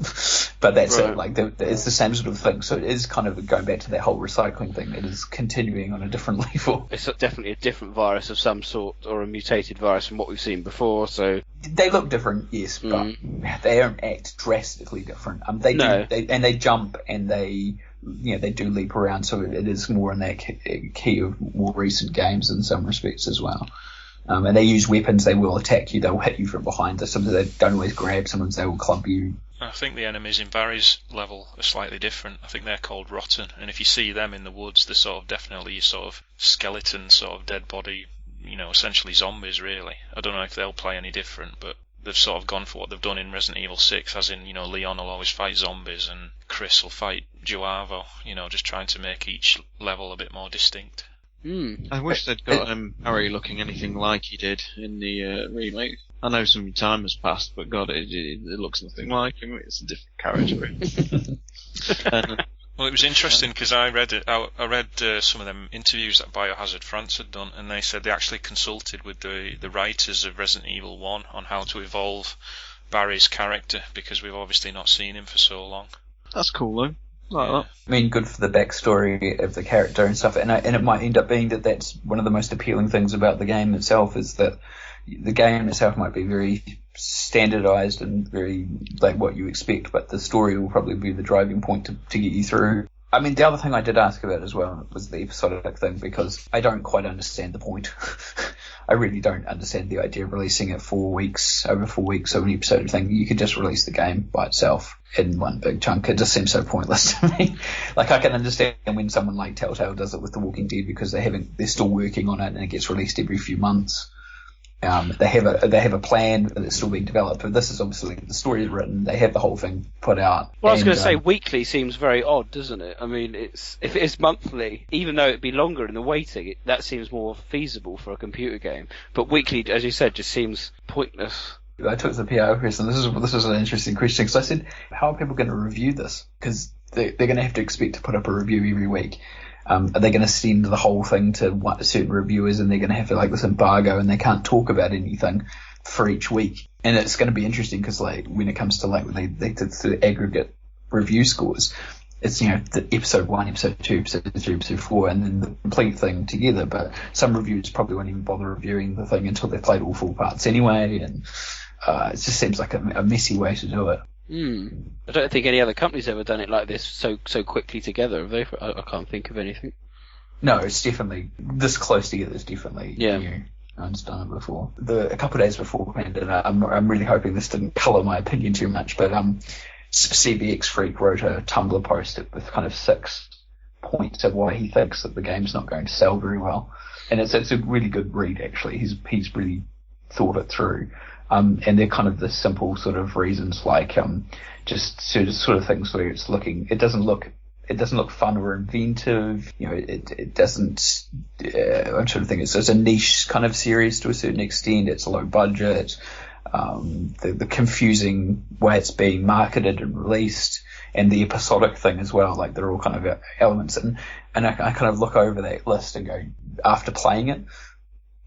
But that's it. Like it's the same sort of thing. So it is kind of going back to that whole recycling thing. It is continuing on a different level. It's definitely a different virus of some sort, or a mutated virus from what we've seen before. So they look different, yes, but they don't act drastically different. They jump and they do leap around. So it is more in that key of more recent games in some respects as well. And they use weapons. They will attack you. They will hit you from behind. Sometimes they don't always grab. Sometimes they will club you. I think the enemies in Barry's level are slightly different. I think they're called Rotten, and if you see them in the woods, they're sort of definitely sort of skeleton, sort of dead body, essentially zombies, really. I don't know if they'll play any different, but they've sort of gone for what they've done in Resident Evil 6, as in, Leon will always fight zombies, and Chris will fight Joavo, just trying to make each level a bit more distinct. I wish they'd got Harry looking anything like he did in the remake. I know some time has passed, but God, it looks nothing like him. It's a different character. Well, it was interesting because I read some of them interviews that Biohazard France had done, and they said they actually consulted with the writers of Resident Evil 1 on how to evolve Barry's character, because we've obviously not seen him for so long. That's cool, though. Like that. I mean, good for the backstory of the character and stuff, and it might end up being that that's one of the most appealing things about the game itself, is that the game itself might be very standardized and very like what you expect, but the story will probably be the driving point to get you through. I mean, the other thing I did ask about as well was the episodic thing, because I don't quite understand the point. I really don't understand the idea of releasing it over 4 weeks, over an episode thing. You could just release the game by itself in one big chunk. It just seems so pointless to me. Like, I can understand when someone like Telltale does it with The Walking Dead, because they're still working on it and it gets released every few months. They have a plan that's still being developed, but this is obviously the story is written. They have the whole thing put out. Well, I was going to say weekly seems very odd, doesn't it? I mean, if it is monthly, even though it'd be longer in the waiting, that seems more feasible for a computer game. But weekly, as you said, just seems pointless. I took the PR person. This is an interesting question, because I said, how are people going to review this? Because they're going to have to expect to put up a review every week. Are they going to send the whole thing to certain reviewers, and they're going to have like this embargo, and they can't talk about anything for each week? And it's going to be interesting, because like when it comes to like when they did the aggregate review scores, it's the episode 1, episode 2, episode 3, episode 4, and then the complete thing together. But some reviewers probably won't even bother reviewing the thing until they've played all 4 parts anyway, and it just seems like a messy way to do it. I don't think any other company's ever done it like this so quickly together, have they? I can't think of anything. No, it's definitely this close together. It's definitely new. No one's done it before. A couple of days beforehand, and I'm really hoping this didn't colour my opinion too much, but CBX Freak wrote a Tumblr post with kind of 6 points of why he thinks that the game's not going to sell very well, and it's a really good read actually. He's really thought it through. And they're kind of the simple sort of reasons, like just sort of things where it doesn't look fun or inventive. It doesn't. I'm trying to think. It's a niche kind of series to a certain extent. It's low budget. the confusing way it's being marketed and released, and the episodic thing as well. Like, they're all kind of elements, and I kind of look over that list and go, after playing it,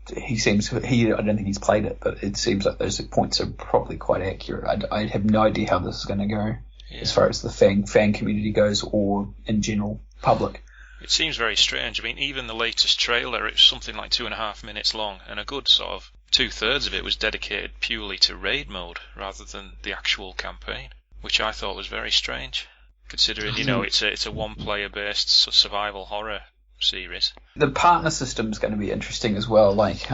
I don't think he's played it, but it seems like those points are probably quite accurate. I have no idea how this is going to go as far as the fan community goes, or in general public. It seems very strange. I mean, even the latest trailer, it's something like 2.5 minutes long, and a good sort of 2/3 of it was dedicated purely to raid mode rather than the actual campaign, which I thought was very strange, considering, it's a one-player based survival horror series. The partner system is going to be interesting as well. Like,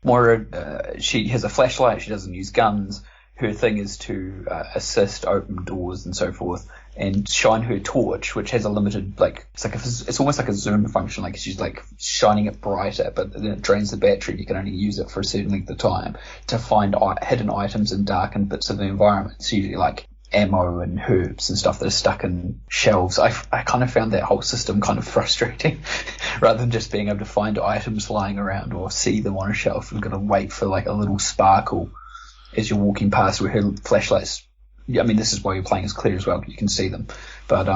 Moira, she has a flashlight. She doesn't use guns. Her thing is to assist, open doors, and so forth, and shine her torch, which has a limited, like, it's almost like a zoom function. Like, she's like shining it brighter, but then it drains the battery. You can only use it for a certain length of time to find hidden items in darkened bits of the environment. It's usually like ammo and herbs and stuff that are stuck in shelves. I kind of found that whole system kind of frustrating. Rather than just being able to find items lying around or see them on a shelf, you've got to wait for like a little sparkle as you're walking past, where her flashlights, I mean, this is why you're playing as Claire as well, you can see them, but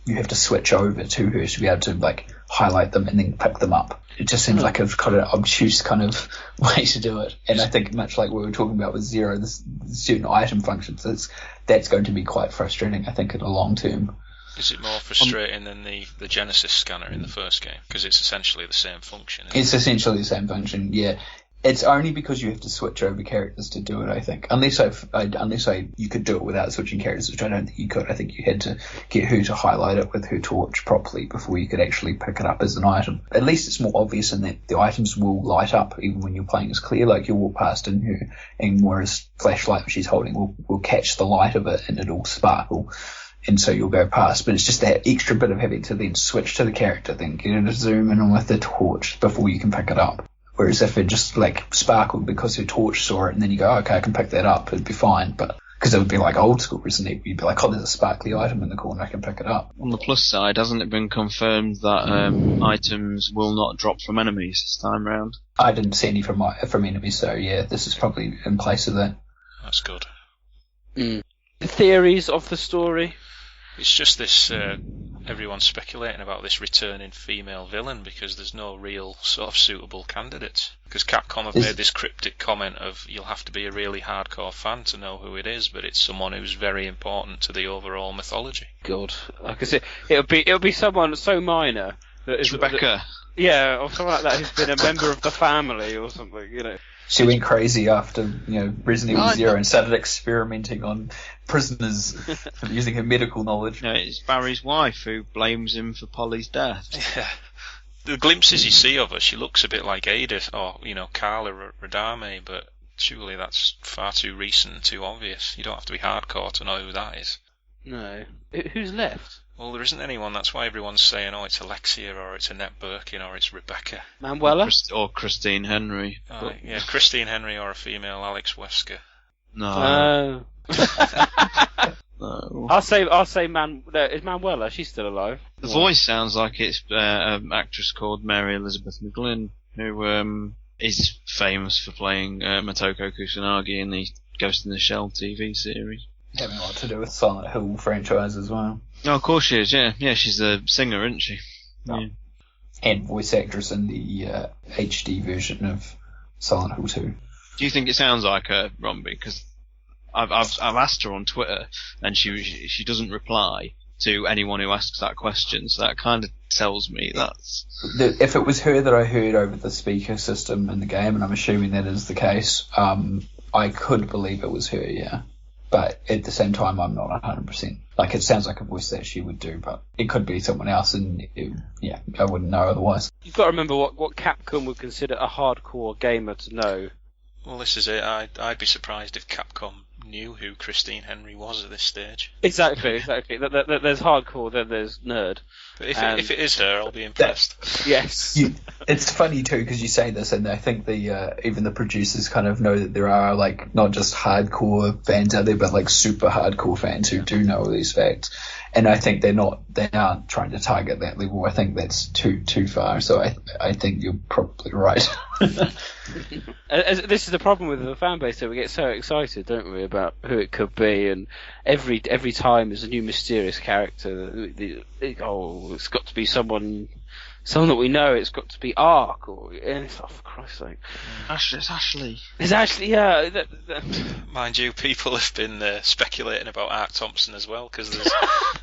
you have to switch over to her to be able to like highlight them and then pick them up. It just seems like a kind of obtuse kind of way to do it. And I think, much like we were talking about with Zero, this certain item functions, that's going to be quite frustrating, I think, in the long term. Is it more frustrating than the Genesis scanner in the first game? Because it's essentially the same function. It's essentially the same function, yeah. It's only because you have to switch over characters to do it, I think. Unless you could do it without switching characters, which I don't think you could. I think you had to get her to highlight it with her torch properly before you could actually pick it up as an item. At least it's more obvious in that the items will light up even when you're playing as Claire. Like, you'll walk past and Moira's flashlight she's holding will catch the light of it and it'll sparkle. And so you'll go past. But it's just that extra bit of having to then switch to the character, then get her to zoom in with the torch before you can pick it up. Whereas if it just like sparkled because her torch saw it, and then you go, okay, I can pick that up, it'd be fine. But because it would be like old school Resident Evil, you'd be like, oh, there's a sparkly item in the corner, I can pick it up. On the plus side, hasn't it been confirmed that items will not drop from enemies this time round? I didn't see any from enemies, so yeah, this is probably in place of that. That's good. The theories of the story? It's just this, everyone's speculating about this returning female villain because there's no real sort of suitable candidates. Because Capcom have made this cryptic comment of, you'll have to be a really hardcore fan to know who it is, but it's someone who's very important to the overall mythology. God, like I said, it'll be someone so minor that it's Rebecca. Yeah, or someone like that who's been a member of the family or something, you know. She went crazy after, Resident Evil 0 and started experimenting on prisoners using her medical knowledge. No, it's Barry's wife who blames him for Polly's death. Yeah. The glimpses you see of her, she looks a bit like Ada or, Carla Radame, but surely that's far too recent and too obvious. You don't have to be hardcore to know who that is. No. Who's left? Well, there isn't anyone. That's why everyone's saying, oh, it's Alexia, or it's Annette Birkin, or it's Rebecca. Manuela? Or Christine Henry. Yeah, Christine Henry or a female Alex Wesker. No. No. I'll say is Manuela? She's still alive. The voice sounds like it's an actress called Mary Elizabeth McGlynn, who is famous for playing Motoko Kusanagi in the Ghost in the Shell TV series. Having a lot to do with Silent Hill franchise as well. Oh, of course she is, yeah. Yeah, she's a singer, isn't she? Oh. Yeah. And voice actress in the HD version of Silent Hill 2. Do you think it sounds like her, Romby? Because I've asked her on Twitter, and she doesn't reply to anyone who asks that question, so that kind of tells me that's... If it was her that I heard over the speaker system in the game, and I'm assuming that is the case, I could believe it was her, yeah. But at the same time, I'm not 100%. Like, it sounds like a voice that she would do, but it could be someone else, and I wouldn't know otherwise. You've got to remember what Capcom would consider a hardcore gamer to know. Well, this is it. I'd be surprised if Capcom knew who Christine Henry was at this stage. Exactly. There's hardcore, then there's nerd. But if it is her, I'll be impressed. Yes. It's funny too because you say this, and I think even the producers kind of know that there are like not just hardcore fans out there, but like super hardcore fans who do know these facts. And I think they aren't trying to target that level. I think that's too far. So I think you're probably right. This is the problem with the fan base, that we get so excited, don't we, about who it could be, and every time there's a new mysterious character. It's got to be someone that we know. It's got to be Ark, and it's, for Christ's sake, It's Ashley. It's Ashley. Yeah. Mind you, people have been speculating about Ark Thompson as well, because of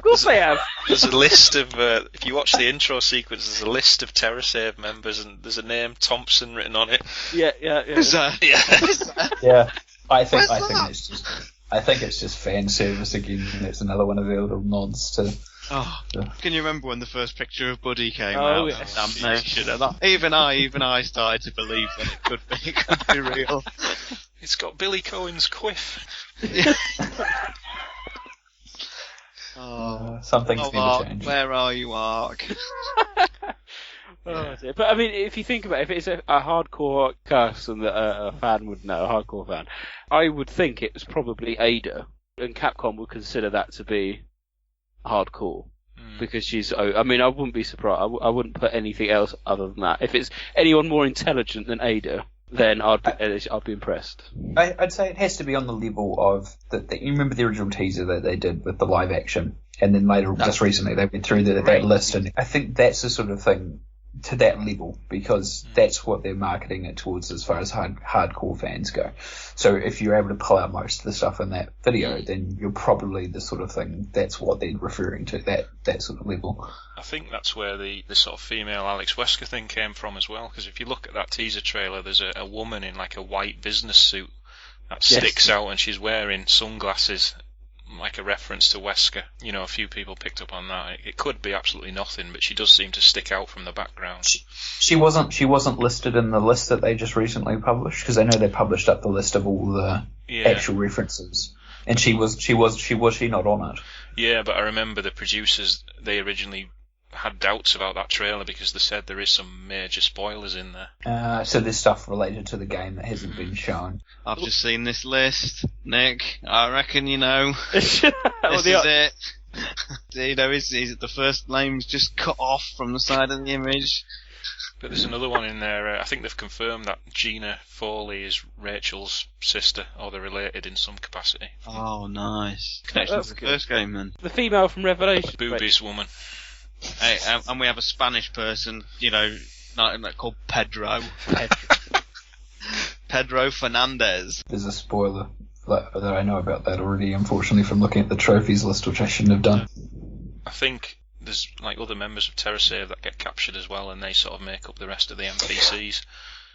course they have. There's a list of if you watch the intro sequence, there's a list of TerraSave members, and there's a name Thompson written on it. Yeah. Is that? Yeah. I think it's just fan service again. It's another one of their little nods to. Can you remember when the first picture of Buddy came out? Oh, yes. Damnation. Even I started to believe that it could be real. It's got Billy Cohen's quiff. Something's going to change. Where are you, Ark? Oh, dear. But I mean, if you think about it, if it's a hardcore custom that a fan would know, a hardcore fan, I would think it was probably Ada, and Capcom would consider that to be hardcore. Because she's, I mean, I wouldn't be surprised. I wouldn't put anything else other than that. If it's anyone more intelligent than Ada, then I'd be impressed. I'd say it has to be on the level of you remember the original teaser that they did with the live action, and then later, just recently, they went through that list, and I think that's the sort of thing to that level, because that's what they're marketing it towards as far as hardcore fans go. So if you're able to pull out most of the stuff in that video, then you're probably the sort of thing, that's what they're referring to, that sort of level. I think that's where the sort of female Alex Wesker thing came from as well, because if you look at that teaser trailer, there's a woman in like a white business suit that sticks out, and she's wearing sunglasses, like a reference to Wesker. You know, a few people picked up on that. It could be absolutely nothing, but she does seem to stick out from the background. She wasn't listed in the list that they just recently published, because I know they published up the list of all the actual references, and she was not on it. Yeah, but I remember the producers, they originally had doubts about that trailer because they said there is some major spoilers in there. So there's stuff related to the game that hasn't been shown. I've just seen this list, Nick. I reckon you know. This is it. You know, is the first name's just cut off from the side of the image. But there's another one in there. I think they've confirmed that Gina Foley is Rachel's sister, or they're related in some capacity. Oh, nice. Connection to the first game, then. The female from Revelation. Boobies woman. Hey, and we have a Spanish person, you know, called Pedro. Pedro Fernandez. There's a spoiler that I know about that already, unfortunately, from looking at the trophies list, which I shouldn't have done. I think there's like other members of TerraSave that get captured as well, and they sort of make up the rest of the NPCs.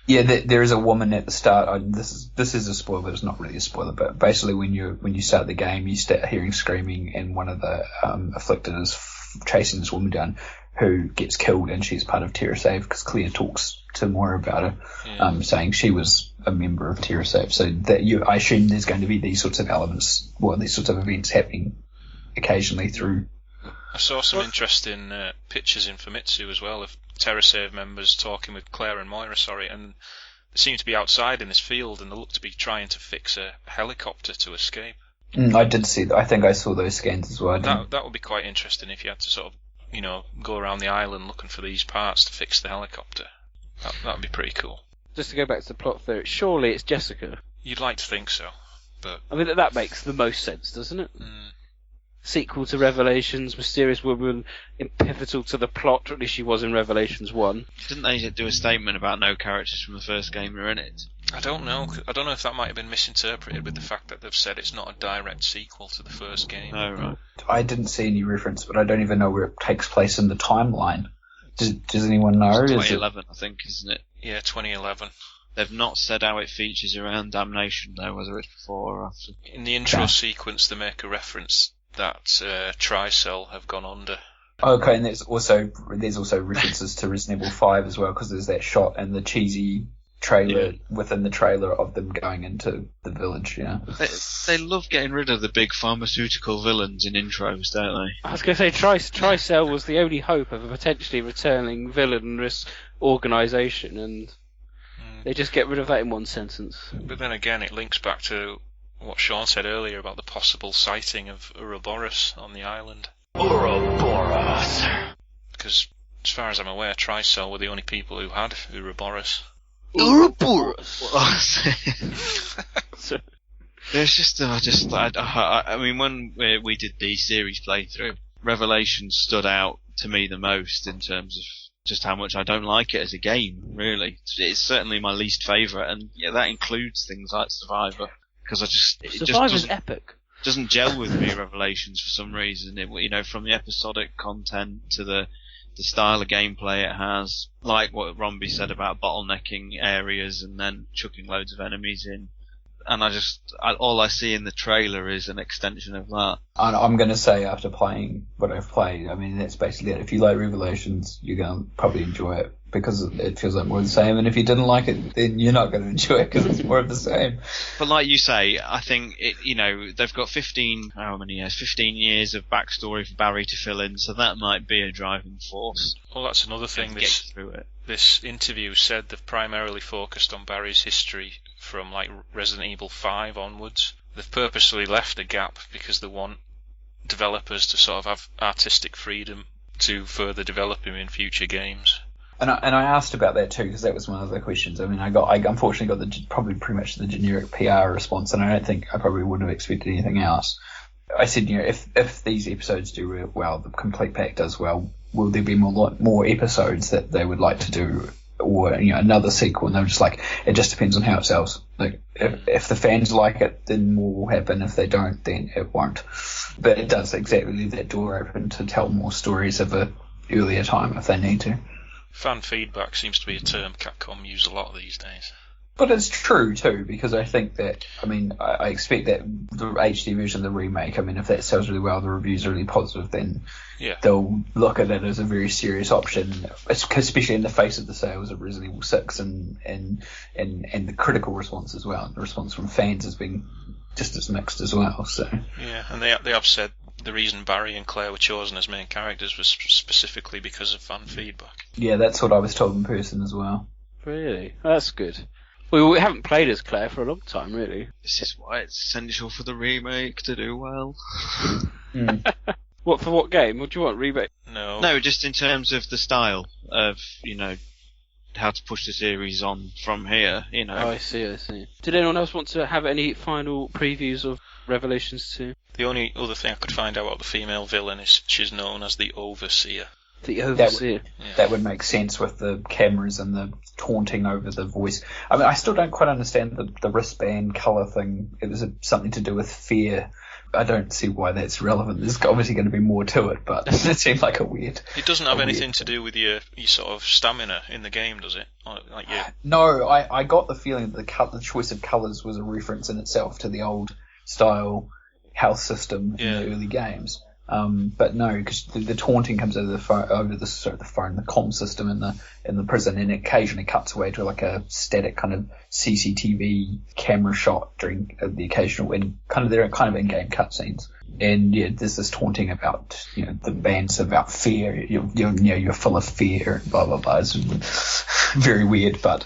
Yeah, there is a woman at the start. This is a spoiler. It's not really a spoiler, but basically when you start the game, you start hearing screaming, and one of the afflicted is chasing this woman down, who gets killed, and she's part of TerraSave because Claire talks to Moira about her, saying she was a member of TerraSave. So I assume there's going to be these sorts of elements, these sorts of events happening occasionally through. I saw some interesting pictures in Famitsu as well of TerraSave members talking with Claire and Moira, and they seem to be outside in this field, and they look to be trying to fix a helicopter to escape. I did see that. I think I saw those scans as well. That would be quite interesting if you had to sort of, go around the island looking for these parts to fix the helicopter. That would be pretty cool. Just to go back to the plot theory, surely it's Jessica. You'd like to think so, but I mean that makes the most sense, doesn't it? Sequel to Revelations, mysterious woman, pivotal to the plot, or at least she was in Revelations 1. Didn't they do a statement about no characters from the first game are in it? I don't know. I don't know if that might have been misinterpreted with the fact that they've said it's not a direct sequel to the first game. Oh, right. I didn't see any reference, but I don't even know where it takes place in the timeline. Does anyone know? It's 2011, I think, isn't it? Yeah, 2011. They've not said how it features around Damnation, though, whether it's before or after. In the intro sequence, they make a reference that Tricell have gone under. Okay, and there's also references to Resident Evil 5 as well, because there's that shot and the cheesy trailer within the trailer of them going into the village. Yeah, They love getting rid of the big pharmaceutical villains in intros, don't they? I was going to say Tricell was the only hope of a potentially returning villainous organisation, and they just get rid of that in one sentence. But then again, it links back to what Sean said earlier about the possible sighting of Ouroboros on the island. Ouroboros! Because, as far as I'm aware, Tricell were the only people who had Ouroboros. Ouroboros! There's just, I mean, when we did the series playthrough, Revelations stood out to me the most in terms of just how much I don't like it as a game, really. It's certainly my least favourite, and yeah, that includes things like Survivor, because Survivor's epic. Doesn't gel with me, Revelations, for some reason. It, from the episodic content to the style of gameplay it has, like what Romby said about bottlenecking areas and then chucking loads of enemies in. And all I see in the trailer is an extension of that. I'm going to say, after playing what I've played, I mean, that's basically it. If you like Revelations, you're going to probably enjoy it because it feels like more of the same. And if you didn't like it, then you're not going to enjoy it because it's more of the same. But like you say, I think they've got 15 years of backstory for Barry to fill in, so that might be a driving force. Well, that's another thing. This interview said they've primarily focused on Barry's history from like Resident Evil 5 onwards. They've purposely left a gap because they want developers to sort of have artistic freedom to further develop him in future games. And I asked about that too, because that was one of the questions. I mean, I unfortunately got probably pretty much the generic PR response, and I don't think I probably wouldn't have expected anything else. I said, if these episodes do well, the complete pack does well, will there be more episodes that they would like to do, or another sequel? And they're just like, it just depends on how it sells. Like, if the fans like it, then more will happen. If they don't, then it won't. But it does exactly leave that door open to tell more stories of a earlier time if they need to. Fan feedback seems to be a term Capcom use a lot these days. But it's true too, because I think that, I expect that the HD version of the remake, if that sells really well, the reviews are really positive, then they'll look at it as a very serious option, especially in the face of the sales of Resident Evil 6 and the critical response as well. The response from fans has been just as mixed as well. So yeah, and they have said the reason Barry and Claire were chosen as main characters was specifically because of fan feedback. Yeah, that's what I was told in person as well. Really? That's good. We haven't played as Claire for a long time, really. This is why it's essential for the remake to do well. For what game? What do you want, remake? No, just in terms of the style of, how to push the series on from here, Oh, I see. Did anyone else want to have any final previews of Revelations 2? The only other thing I could find out about the female villain is she's known as the Overseer. The Overseer. That would make sense with the cameras and the taunting over the voice. I still don't quite understand the wristband colour thing. It was something to do with fear. I don't see why that's relevant. There's obviously going to be more to it, but it seems like a weird... It doesn't have anything to do with your sort of stamina in the game, does it? No, I got the feeling that the choice of colours was a reference in itself to the old style health system in the early games. But no, because the taunting comes over the comm system in the prison, and it occasionally cuts away to like a static kind of CCTV camera shot during the occasional they're in-game cutscenes. And there's this taunting about the band's about fear. You're full of fear, blah blah blah. It's very weird, but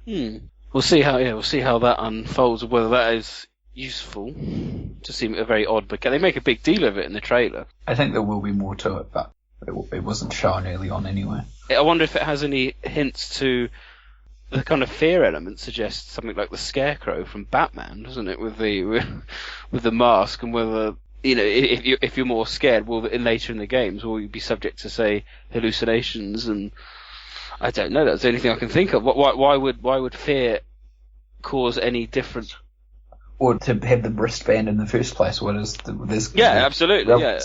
we'll see how that unfolds. Whether that is useful to seem very odd, but they make a big deal of it in the trailer. I think there will be more to it, but it wasn't shown early on anyway. I wonder if it has any hints to the kind of fear element. Suggests something like the Scarecrow from Batman, doesn't it, with the mask, and whether if you're more scared, later in the games will you be subject to, say, hallucinations? And I don't know. That's the only thing I can think of. Why would fear cause any different? Or to have the wristband in the first place. What is this? Yeah, absolutely. Yeah.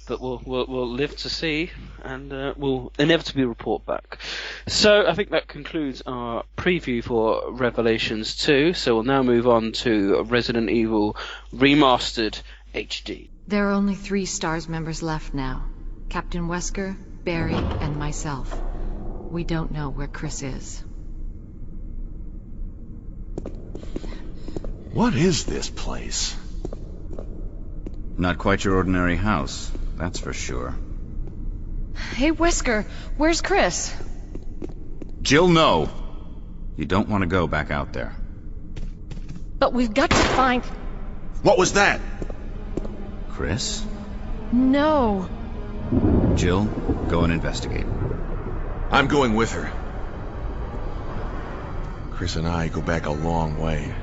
But we'll live to see, and we'll inevitably report back. So I think that concludes our preview for Revelations 2. So we'll now move on to Resident Evil Remastered HD. There are only 3 STARS members left now: Captain Wesker, Barry, and myself. We don't know where Chris is. What is this place? Not quite your ordinary house, that's for sure. Hey, Wesker, where's Chris? Jill, no! You don't want to go back out there. But we've got to find... What was that? Chris? No. Jill, go and investigate. I'm going with her. Chris and I go back a long way.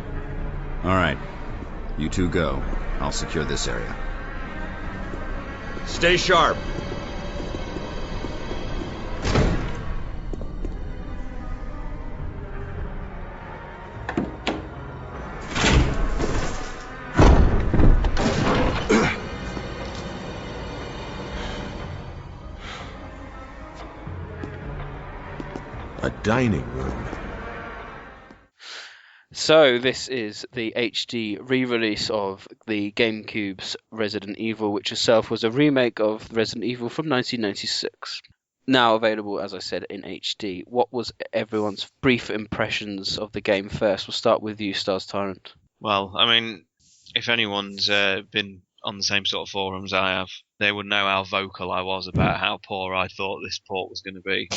Alright. You two go. I'll secure this area. Stay sharp! A dining room. So this is the HD re-release of the GameCube's Resident Evil, which itself was a remake of Resident Evil from 1996. Now available, as I said, in HD. What was everyone's brief impressions of the game first? We'll start with you, Stars Tyrant. Well, I mean, if anyone's been on the same sort of forums I have, they would know how vocal I was about how poor I thought this port was going to be.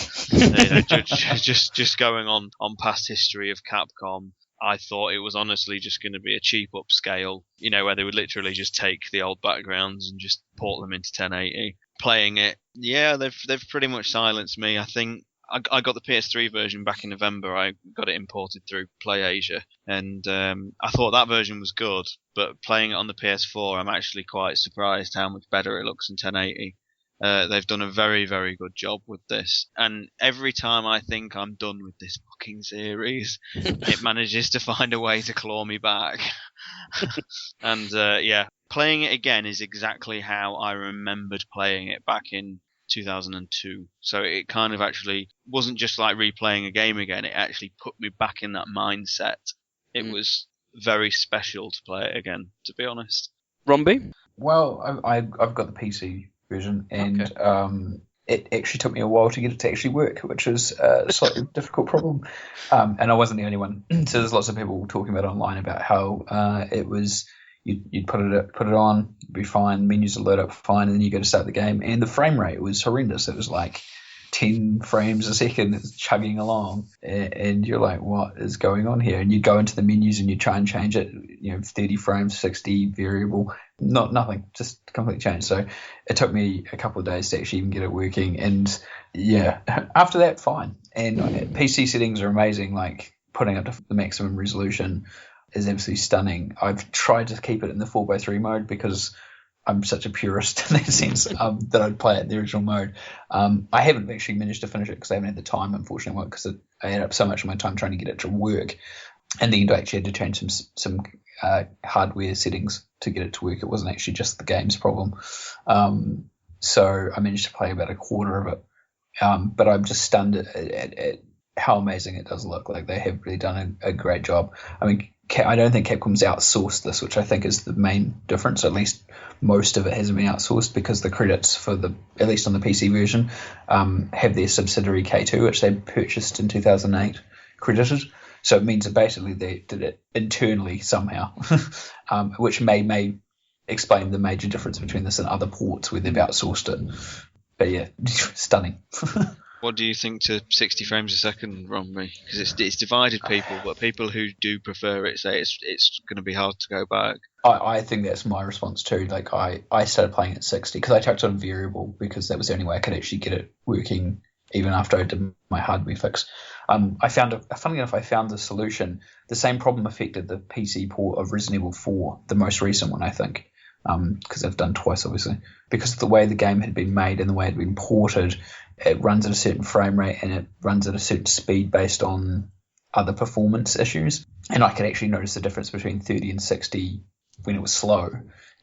Just going on past history of Capcom, I thought it was honestly just going to be a cheap upscale, where they would literally just take the old backgrounds and just port them into 1080. Playing it, yeah, they've pretty much silenced me. I think I got the PS3 version back in November. I got it imported through PlayAsia, and I thought that version was good. But playing it on the PS4, I'm actually quite surprised how much better it looks in 1080. They've done a very, very good job with this. And every time I think I'm done with this fucking series, it manages to find a way to claw me back. And yeah, playing it again is exactly how I remembered playing it back in 2002. So it kind of actually wasn't just like replaying a game again. It actually put me back in that mindset. It was very special to play it again, to be honest. Romby? Well, I've got the PC version, and it actually took me a while to get it to actually work, which is a slightly difficult problem. And I wasn't the only one. So there's lots of people talking about online about how it was. You'd put it on, it'd be fine, menus would load up fine, and then you go to start the game, and the frame rate was horrendous. It was like 10 frames a second, it's chugging along, and you're like, what is going on here? And you go into the menus and you try and change it, 30 frames, 60, variable, nothing, just completely changed. So it took me a couple of days to actually even get it working, and yeah, after that, fine. And PC settings are amazing, like putting up to the maximum resolution is absolutely stunning. I've tried to keep it in the 4x3 mode because I'm such a purist in that sense that I'd play it in the original mode. I haven't actually managed to finish it because I haven't had the time, unfortunately, because I had up so much of my time trying to get it to work. And then I actually had to change some hardware settings to get it to work. It wasn't actually just the game's problem. So I managed to play about a quarter of it. But I'm just stunned at how amazing it does look. Like, they have really done a great job. I mean, I don't think Capcom's outsourced this, which I think is the main difference. At least most of it hasn't been outsourced, because the credits for at least on the PC version, have their subsidiary K2, which they purchased in 2008, credited. So it means that basically they did it internally somehow, which may explain the major difference between this and other ports where they've outsourced it. But yeah, stunning. What do you think to 60 frames a second, Romney? Because it's divided people, but people who do prefer it say it's going to be hard to go back. I think that's my response too. Like, I started playing at 60 because I chucked it on variable because that was the only way I could actually get it working even after I did my hardware fix. Funnily enough, I found the solution. The same problem affected the PC port of Resident Evil 4, the most recent one, I think. Because I've done twice, obviously. Because of the way the game had been made and the way it had been ported, it runs at a certain frame rate and it runs at a certain speed based on other performance issues. And I could actually notice the difference between 30 and 60 when it was slow.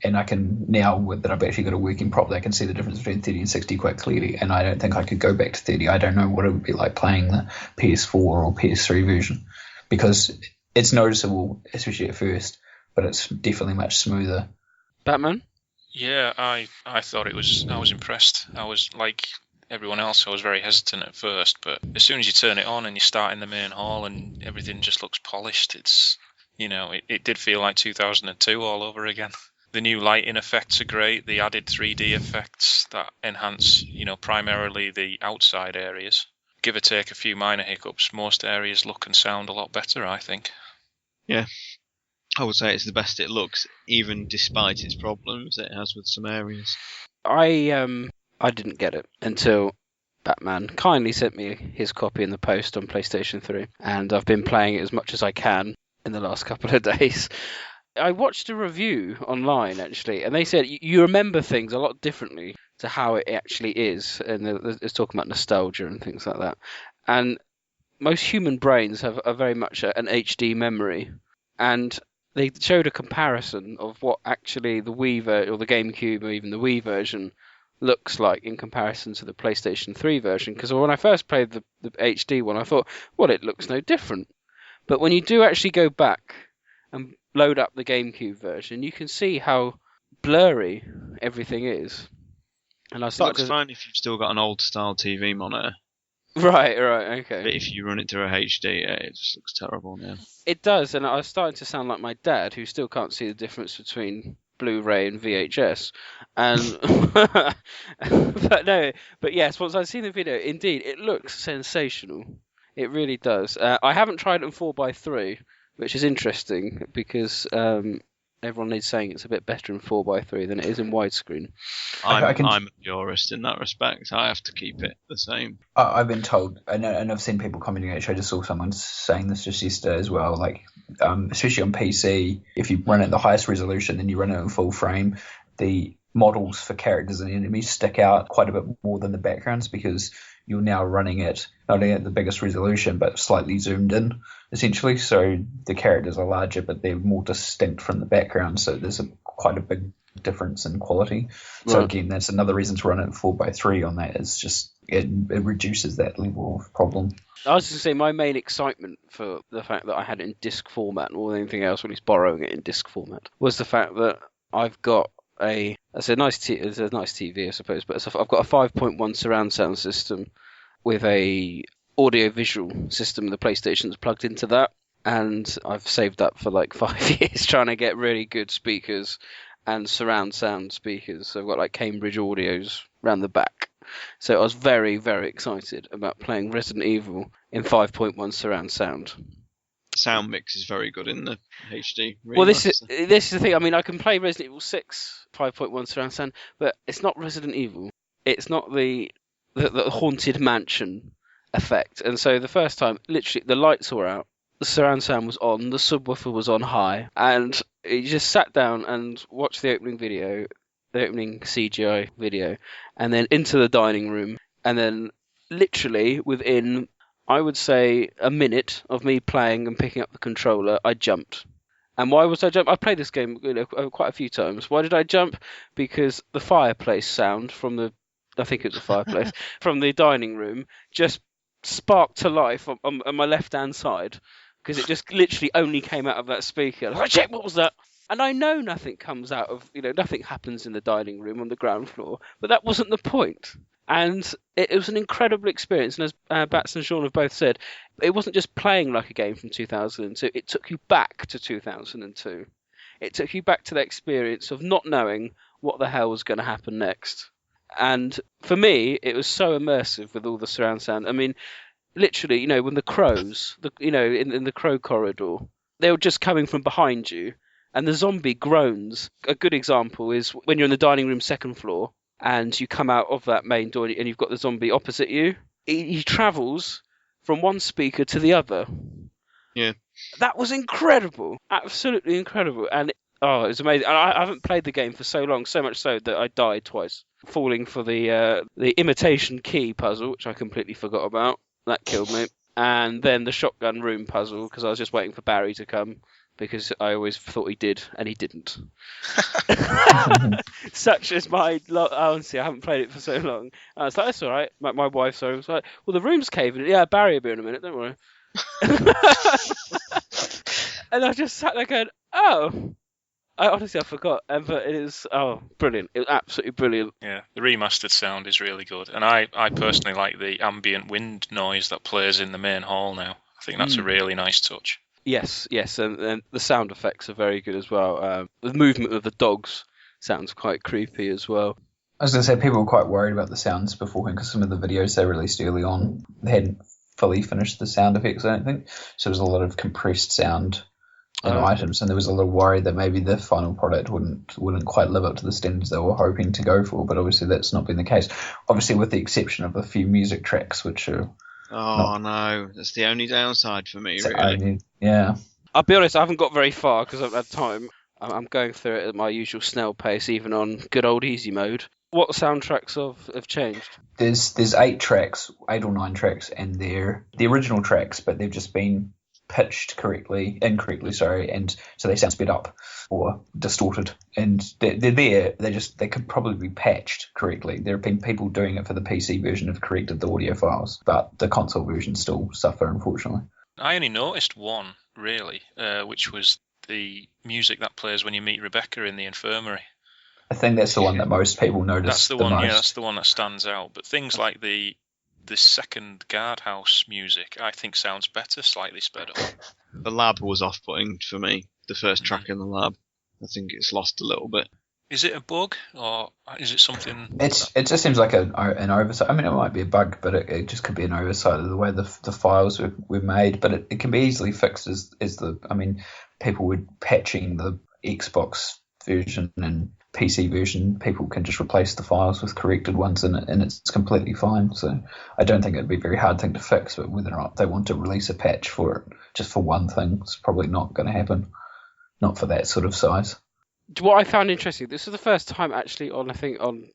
And I can, now that I've actually got it working properly, I can see the difference between 30 and 60 quite clearly. And I don't think I could go back to 30. I don't know what it would be like playing the PS4 or PS3 version, because it's noticeable, especially at first, but it's definitely much smoother. Batman? Yeah, I thought I was impressed. I was like, everyone else, I was very hesitant at first, but as soon as you turn it on and you start in the main hall and everything just looks polished, it's, it did feel like 2002 all over again. The new lighting effects are great, the added 3D effects that enhance, primarily the outside areas. Give or take a few minor hiccups, most areas look and sound a lot better, I think. Yeah. I would say it's the best it looks, even despite its problems it has with some areas. I didn't get it until Batman kindly sent me his copy in the post on PlayStation 3, and I've been playing it as much as I can in the last couple of days. I watched a review online, actually, and they said you remember things a lot differently to how it actually is, and it's talking about nostalgia and things like that. And most human brains have very much an HD memory, and they showed a comparison of what actually the Wii or the GameCube or even the Wii version looks like in comparison to the PlayStation 3 version. Because when I first played the HD one, I thought, well, it looks no different. But when you do actually go back and load up the GameCube version, you can see how blurry everything is. And I started. Looks fine if you've still got an old style TV monitor. Right, okay. But if you run it through a HD, it just looks terrible now. It does, and I was starting to sound like my dad, who still can't see the difference between Blu-ray and VHS. And but yes, once I've seen the video, indeed, it looks sensational. It really does. I haven't tried it in 4:3, which is interesting because everyone is saying it's a bit better in 4:3 than it is in widescreen. I'm a purist in that respect. I have to keep it the same. I've been told, and I've seen people commenting. Actually, I just saw someone saying this just yesterday as well. Like, especially on PC, if you run it at the highest resolution, then you run it in full frame, the models for characters and enemies stick out quite a bit more than the backgrounds because you're now running it not only at the biggest resolution but slightly zoomed in, essentially. So the characters are larger, but they're more distinct from the background. So there's quite a big difference in quality. So again, that's another reason to run it 4:3 on that. It's just it reduces that level of problem. I was going to say my main excitement for the fact that I had it in disc format more than anything else, when he's borrowing it in disc format, was the fact that I've got it's a nice TV, I suppose, but I've got a 5.1 surround sound system with a audio visual system. The PlayStation's plugged into that, and I've saved up for like 5 years trying to get really good speakers and surround sound speakers. So I've got like Cambridge Audios around the back. So I was very, very excited about playing Resident Evil in 5.1 surround sound. Sound mix is very good in the HD. Well, this is the thing. I mean, I can play Resident Evil 6 5.1 surround sound, but it's not Resident Evil. It's not the haunted mansion effect. And so the first time, literally, the lights were out, the surround sound was on, the subwoofer was on high, and you just sat down and watched the opening video, the opening CGI video, and then into the dining room, and then literally within, I would say, a minute of me playing and picking up the controller, I jumped. And why was I jump? I've played this game quite a few times. Why did I jump? Because the fireplace sound from I think it was the fireplace, from the dining room just sparked to life on my left-hand side, because it just literally only came out of that speaker. Like, shit, what was that? And I know nothing comes out of, nothing happens in the dining room on the ground floor, but that wasn't the point. And it was an incredible experience. And as Bats and Sean have both said, it wasn't just playing like a game from 2002. It took you back to 2002. It took you back to the experience of not knowing what the hell was going to happen next. And for me, it was so immersive with all the surround sound. I mean, literally, when the crows, in the crow corridor, they were just coming from behind you, and the zombie groans. A good example is when you're in the dining room second floor, and you come out of that main door and you've got the zombie opposite you. He travels from one speaker to the other. Yeah. That was incredible. Absolutely incredible. And it was amazing. And I haven't played the game for so long, so much so that I died twice, falling for the imitation key puzzle, which I completely forgot about. That killed me. And then the shotgun room puzzle, because I was just waiting for Barry to come, because I always thought he did, and he didn't. Such as my honestly, I haven't played it for so long. I was like, that's all right. My wife was like, well, the room's caving in. Yeah, Barry will be in a minute, don't worry. And I just sat there going, oh, I forgot. But it is brilliant. It's absolutely brilliant. Yeah, the remastered sound is really good, and I personally like the ambient wind noise that plays in the main hall now. I think that's a really nice touch. Yes, and the sound effects are very good as well. The movement of the dogs sounds quite creepy as well. I was going to say, people were quite worried about the sounds beforehand because some of the videos they released early on, they hadn't fully finished the sound effects, I don't think. So there was a lot of compressed sound in items, and there was a little worry that maybe the final product wouldn't quite live up to the standards they were hoping to go for, but obviously that's not been the case. Obviously, with the exception of a few music tracks, which are... no, that's the only downside for me, really. Yeah. I'll be honest, I haven't got very far because I've had time. I'm going through it at my usual snail pace, even on good old easy mode. What soundtracks have changed? There's 8 or 9 tracks, and they're the original tracks, but they've just been pitched incorrectly, and so they sound sped up or distorted, and they're there. They could probably be patched correctly. There have been people doing it for the PC version have corrected the audio files, but the console versions still suffer, unfortunately. I only noticed one really, which was the music that plays when you meet Rebecca in the infirmary. I think that's the one that most people notice. That's the one. most. Yeah, that's the one that stands out. But things like the second guardhouse music, I think sounds better, slightly sped up. The lab was off-putting for me. The first track in the lab, I think it's lost a little bit. Is it a bug or is it something? It just seems like an oversight. I mean, it might be a bug, but it just could be an oversight of the way the files were made. But it can be easily fixed people were patching the Xbox version and PC version. People can just replace the files with corrected ones in it, and it's completely fine. So I don't think it'd be a very hard thing to fix. But whether or not they want to release a patch for it, just for one thing, it's probably not going to happen. Not for that sort of size. What I found interesting, this is the first time actually on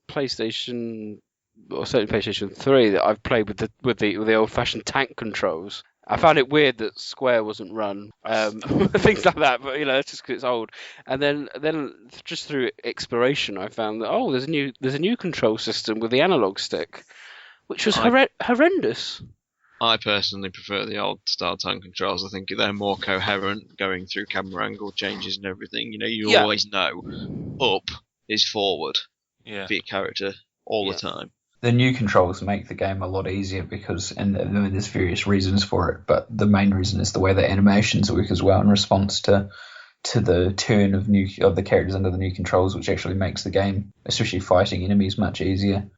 PlayStation, or certainly PlayStation 3, that I've played with the old-fashioned tank controls. I found it weird that Square wasn't run, things like that. But that's just because it's old. And then just through exploration, I found that there's a new control system with the analog stick, which was horrendous. I personally prefer the old style tank controls. I think they're more coherent, going through camera angle changes and everything. You always know up is forward for your character all the time. The new controls make the game a lot easier because, and there's various reasons for it, but the main reason is the way the animations work as well in response to the turn of the characters under the new controls, which actually makes the game, especially fighting enemies, much easier.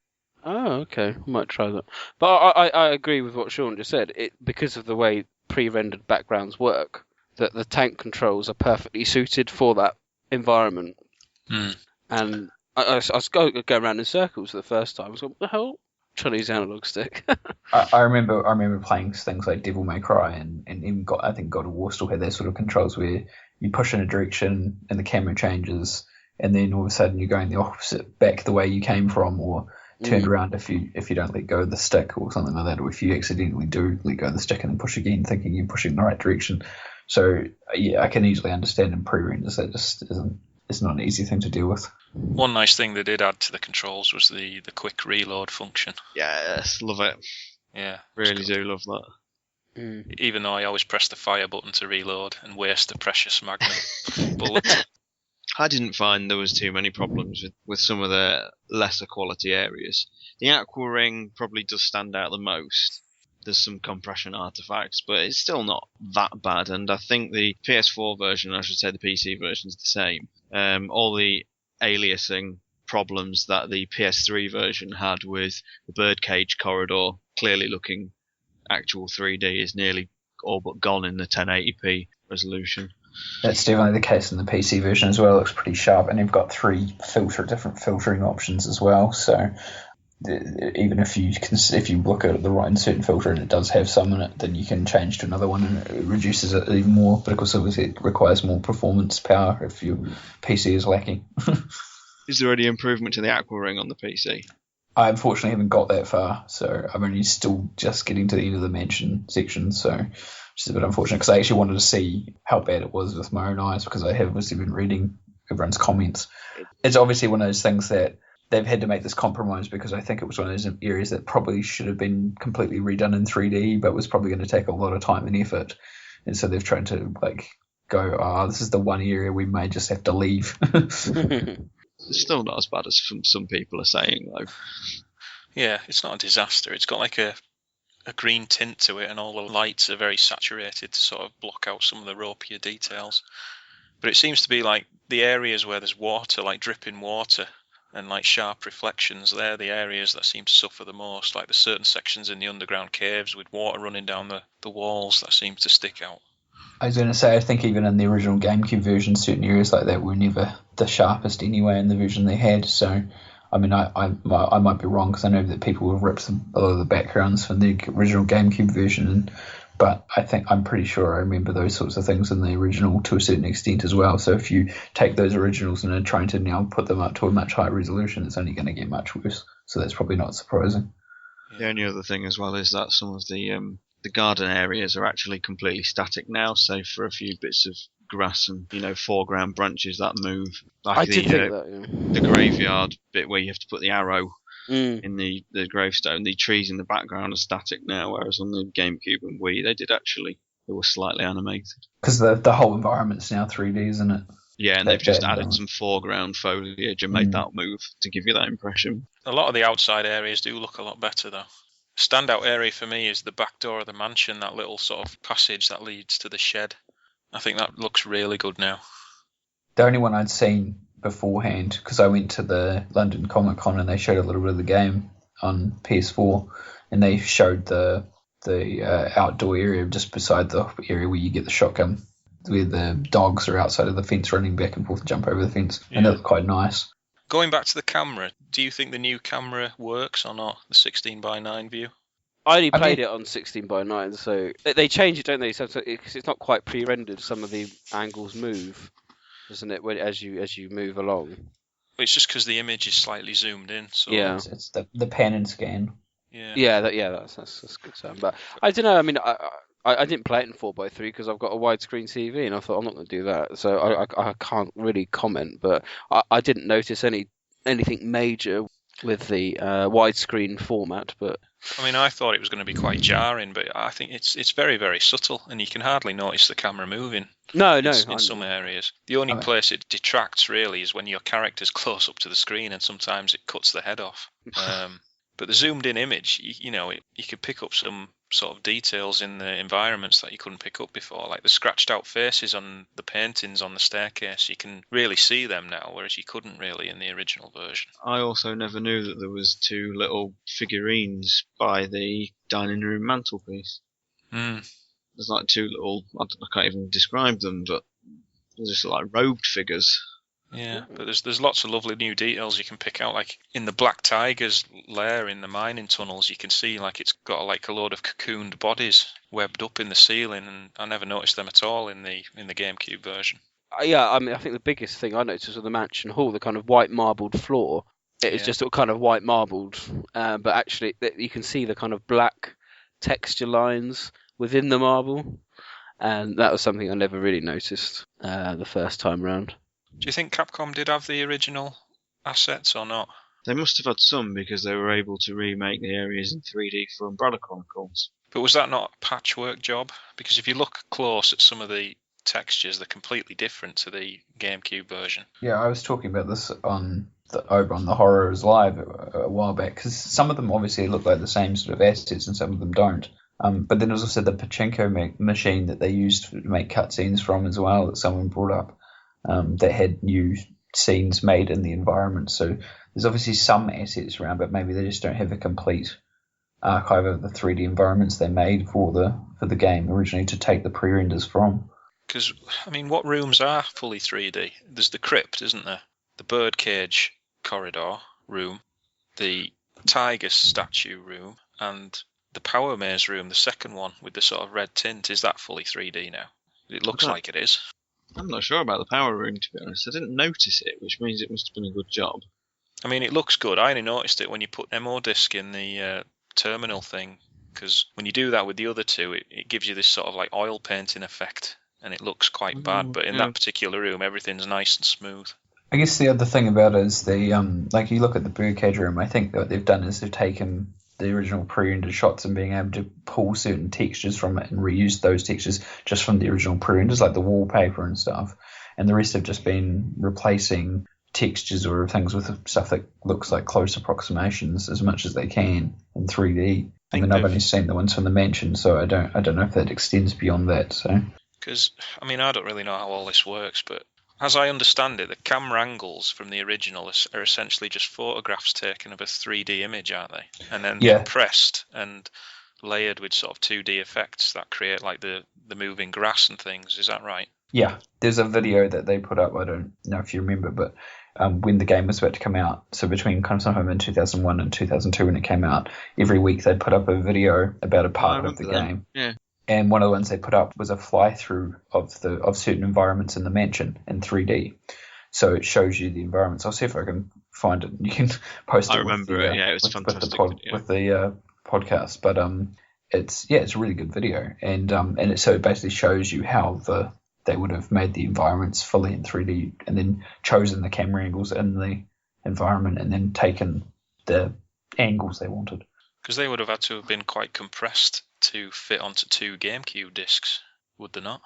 Oh, okay. I might try that. But I agree with what Sean just said. Because of the way pre-rendered backgrounds work, that the tank controls are perfectly suited for that environment. And I was going around in circles the first time. I was like, what the hell? Trying to use analog stick. I remember playing things like Devil May Cry and even I think God of War still had that sort of controls where you push in a direction and the camera changes, and then all of a sudden you're going the opposite back the way you came from, or turned around if you don't let go of the stick or something like that, or if you accidentally do let go of the stick and then push again thinking you're pushing in the right direction. So I can easily understand in pre-renders that just it's not an easy thing to deal with. One nice thing they did add to the controls was the quick reload function. Yes, love it. Yeah, really do love that. Even though I always press the fire button to reload and waste a precious magnum bullet. I didn't find there was too many problems with some of the lesser quality areas. The Aqua Ring probably does stand out the most. There's some compression artifacts, but it's still not that bad. And I think the PS4 version, I should say the PC version, is the same. All the aliasing problems that the PS3 version had with the birdcage corridor clearly looking actual 3D is nearly all but gone in the 1080p resolution. That's definitely the case in the PC version as well. It looks pretty sharp, and you've got 3 different filtering options as well. So even if you look at the right insert filter and it does have some in it, then you can change to another one and it reduces it even more. But of course, obviously, it requires more performance power if your PC is lacking. Is there any improvement to the Aqua Ring on the PC? I unfortunately haven't got that far, so I'm only still just getting to the end of the mansion section. So which is a bit unfortunate because I actually wanted to see how bad it was with my own eyes because I have obviously been reading everyone's comments. It's obviously one of those things that they've had to make this compromise because I think it was one of those areas that probably should have been completely redone in 3D, but was probably going to take a lot of time and effort. And so they've tried to go, oh, this is the one area we may just have to leave. It's still not as bad as some people are saying, though. Yeah, it's not a disaster. It's got like a green tint to it, and all the lights are very saturated to sort of block out some of the ropier details. But it seems to be like the areas where there's water, like dripping water, and like sharp reflections, they're the areas that seem to suffer the most. Like there's certain sections in the underground caves with water running down the walls that seem to stick out. I was going to say, I think even in the original GameCube version, certain areas like that were never the sharpest anyway in the version they had. So, I mean, I might be wrong because I know that people have ripped a lot of the backgrounds from the original GameCube version, but I'm pretty sure I remember those sorts of things in the original to a certain extent as well. So if you take those originals and are trying to now put them up to a much higher resolution, it's only going to get much worse. So that's probably not surprising. The only other thing as well is that some of the garden areas are actually completely static now, save for a few bits of grass and foreground branches that move. Like the graveyard bit where you have to put the arrow in the gravestone. The trees in the background are static now, whereas on the GameCube and Wii they were slightly animated. Because the whole environment's now 3D, isn't it? Yeah, and they've just added some foreground foliage and made that move to give you that impression. A lot of the outside areas do look a lot better, though. Standout area for me is the back door of the mansion, that little sort of passage that leads to the shed. I think that looks really good now. The only one I'd seen beforehand, because I went to the London Comic Con and they showed a little bit of the game on PS4, and they showed the outdoor area just beside the area where you get the shotgun, where the dogs are outside of the fence running back and forth to jump over the fence, and that looked quite nice. Going back to the camera, do you think the new camera works or not, the 16:9 view? I only played it on 16:9, so they change it, don't they? So because it's not quite pre-rendered, some of the angles move, doesn't it? As you move along. It's just because the image is slightly zoomed in. So yeah, it's the pan and scan. That's good sound. But I don't know. I mean, I didn't play it in 4:3 because I've got a widescreen TV, and I thought I'm not going to do that, so I can't really comment. But I didn't notice anything major with the widescreen format. But I mean, I thought it was going to be quite jarring, but I think it's very, very subtle, and you can hardly notice the camera moving. No, in some areas. The only place it detracts really is when your character's close up to the screen, and sometimes it cuts the head off. But the zoomed-in image, you could pick up some sort of details in the environments that you couldn't pick up before, like the scratched-out faces on the paintings on the staircase. You can really see them now, whereas you couldn't really in the original version. I also never knew that there was two little figurines by the dining room mantelpiece. There's like two little, I can't even describe them, but they're just like robed figures. Yeah, but there's lots of lovely new details you can pick out. Like in the Black Tiger's lair in the mining tunnels, you can see like it's got like a load of cocooned bodies webbed up in the ceiling, and I never noticed them at all in the GameCube version. Yeah, I mean, I think the biggest thing I noticed was the mansion hall, the kind of white marbled floor. It was just sort of kind of white marbled, but actually you can see the kind of black texture lines within the marble, and that was something I never really noticed the first time round. Do you think Capcom did have the original assets or not? They must have had some, because they were able to remake the areas in 3D for Umbrella Chronicles. But was that not a patchwork job? Because if you look close at some of the textures, they're completely different to the GameCube version. Yeah, I was talking about this over on the Horrors Live a while back, because some of them obviously look like the same sort of assets and some of them don't. But then there was also the pachinko machine that they used to make cutscenes from as well, that someone brought up. That had new scenes made in the environment. So there's obviously some assets around, but maybe they just don't have a complete archive of the 3D environments they made for the game originally to take the pre-renders from. Because, I mean, what rooms are fully 3D? There's the crypt, isn't there? The birdcage corridor room, the tiger statue room, and the power maze room, the second one with the sort of red tint. Is that fully 3D now? It looks like it is. I'm not sure about the power room, to be honest. I didn't notice it, which means it must have been a good job. I mean, it looks good. I only noticed it when you put MO disc in the terminal thing, because when you do that with the other two, it gives you this sort of like oil painting effect, and it looks quite bad. But in that particular room, everything's nice and smooth. I guess the other thing about it is like you look at the birdcage room. I think what they've done is they've taken the original pre-rendered shots and being able to pull certain textures from it and reuse those textures just from the original pre-renders, like the wallpaper and stuff. And the rest have just been replacing textures or things with stuff that looks like close approximations as much as they can in 3D. I mean, I've only seen the ones from the mansion, so I don't know if that extends beyond that. So, because I mean, I don't really know how all this works, but as I understand it, the camera angles from the original are essentially just photographs taken of a 3D image, aren't they? And then compressed and layered with sort of 2D effects that create like the moving grass and things. Is that right? Yeah, there's a video that they put up. I don't know if you remember, but when the game was about to come out, so between kind of sometime in 2001 and 2002 when it came out, every week they'd put up a video about a part of the game. Yeah. And one of the ones they put up was a fly-through of certain environments in the mansion in 3D. So it shows you the environments. I'll see if I can find it. You can post it. I remember it. Yeah, it was fantastic. With the podcast, but it's a really good video, and it basically shows you how they would have made the environments fully in 3D and then chosen the camera angles in the environment and then taken the angles they wanted. Because they would have had to have been quite compressed to fit onto 2 GameCube discs, would they not?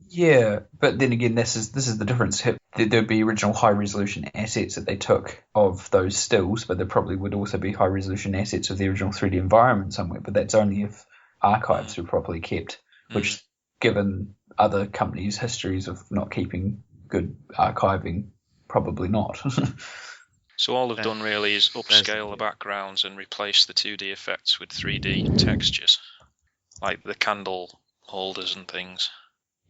Yeah, but then again, this is the difference. There'd be original high-resolution assets that they took of those stills, but there probably would also be high-resolution assets of the original 3D environment somewhere, but that's only if archives were properly kept, which, given other companies' histories of not keeping good archiving, probably not. So all they've done really is upscale the backgrounds and replace the 2D effects with 3D textures, like the candle holders and things.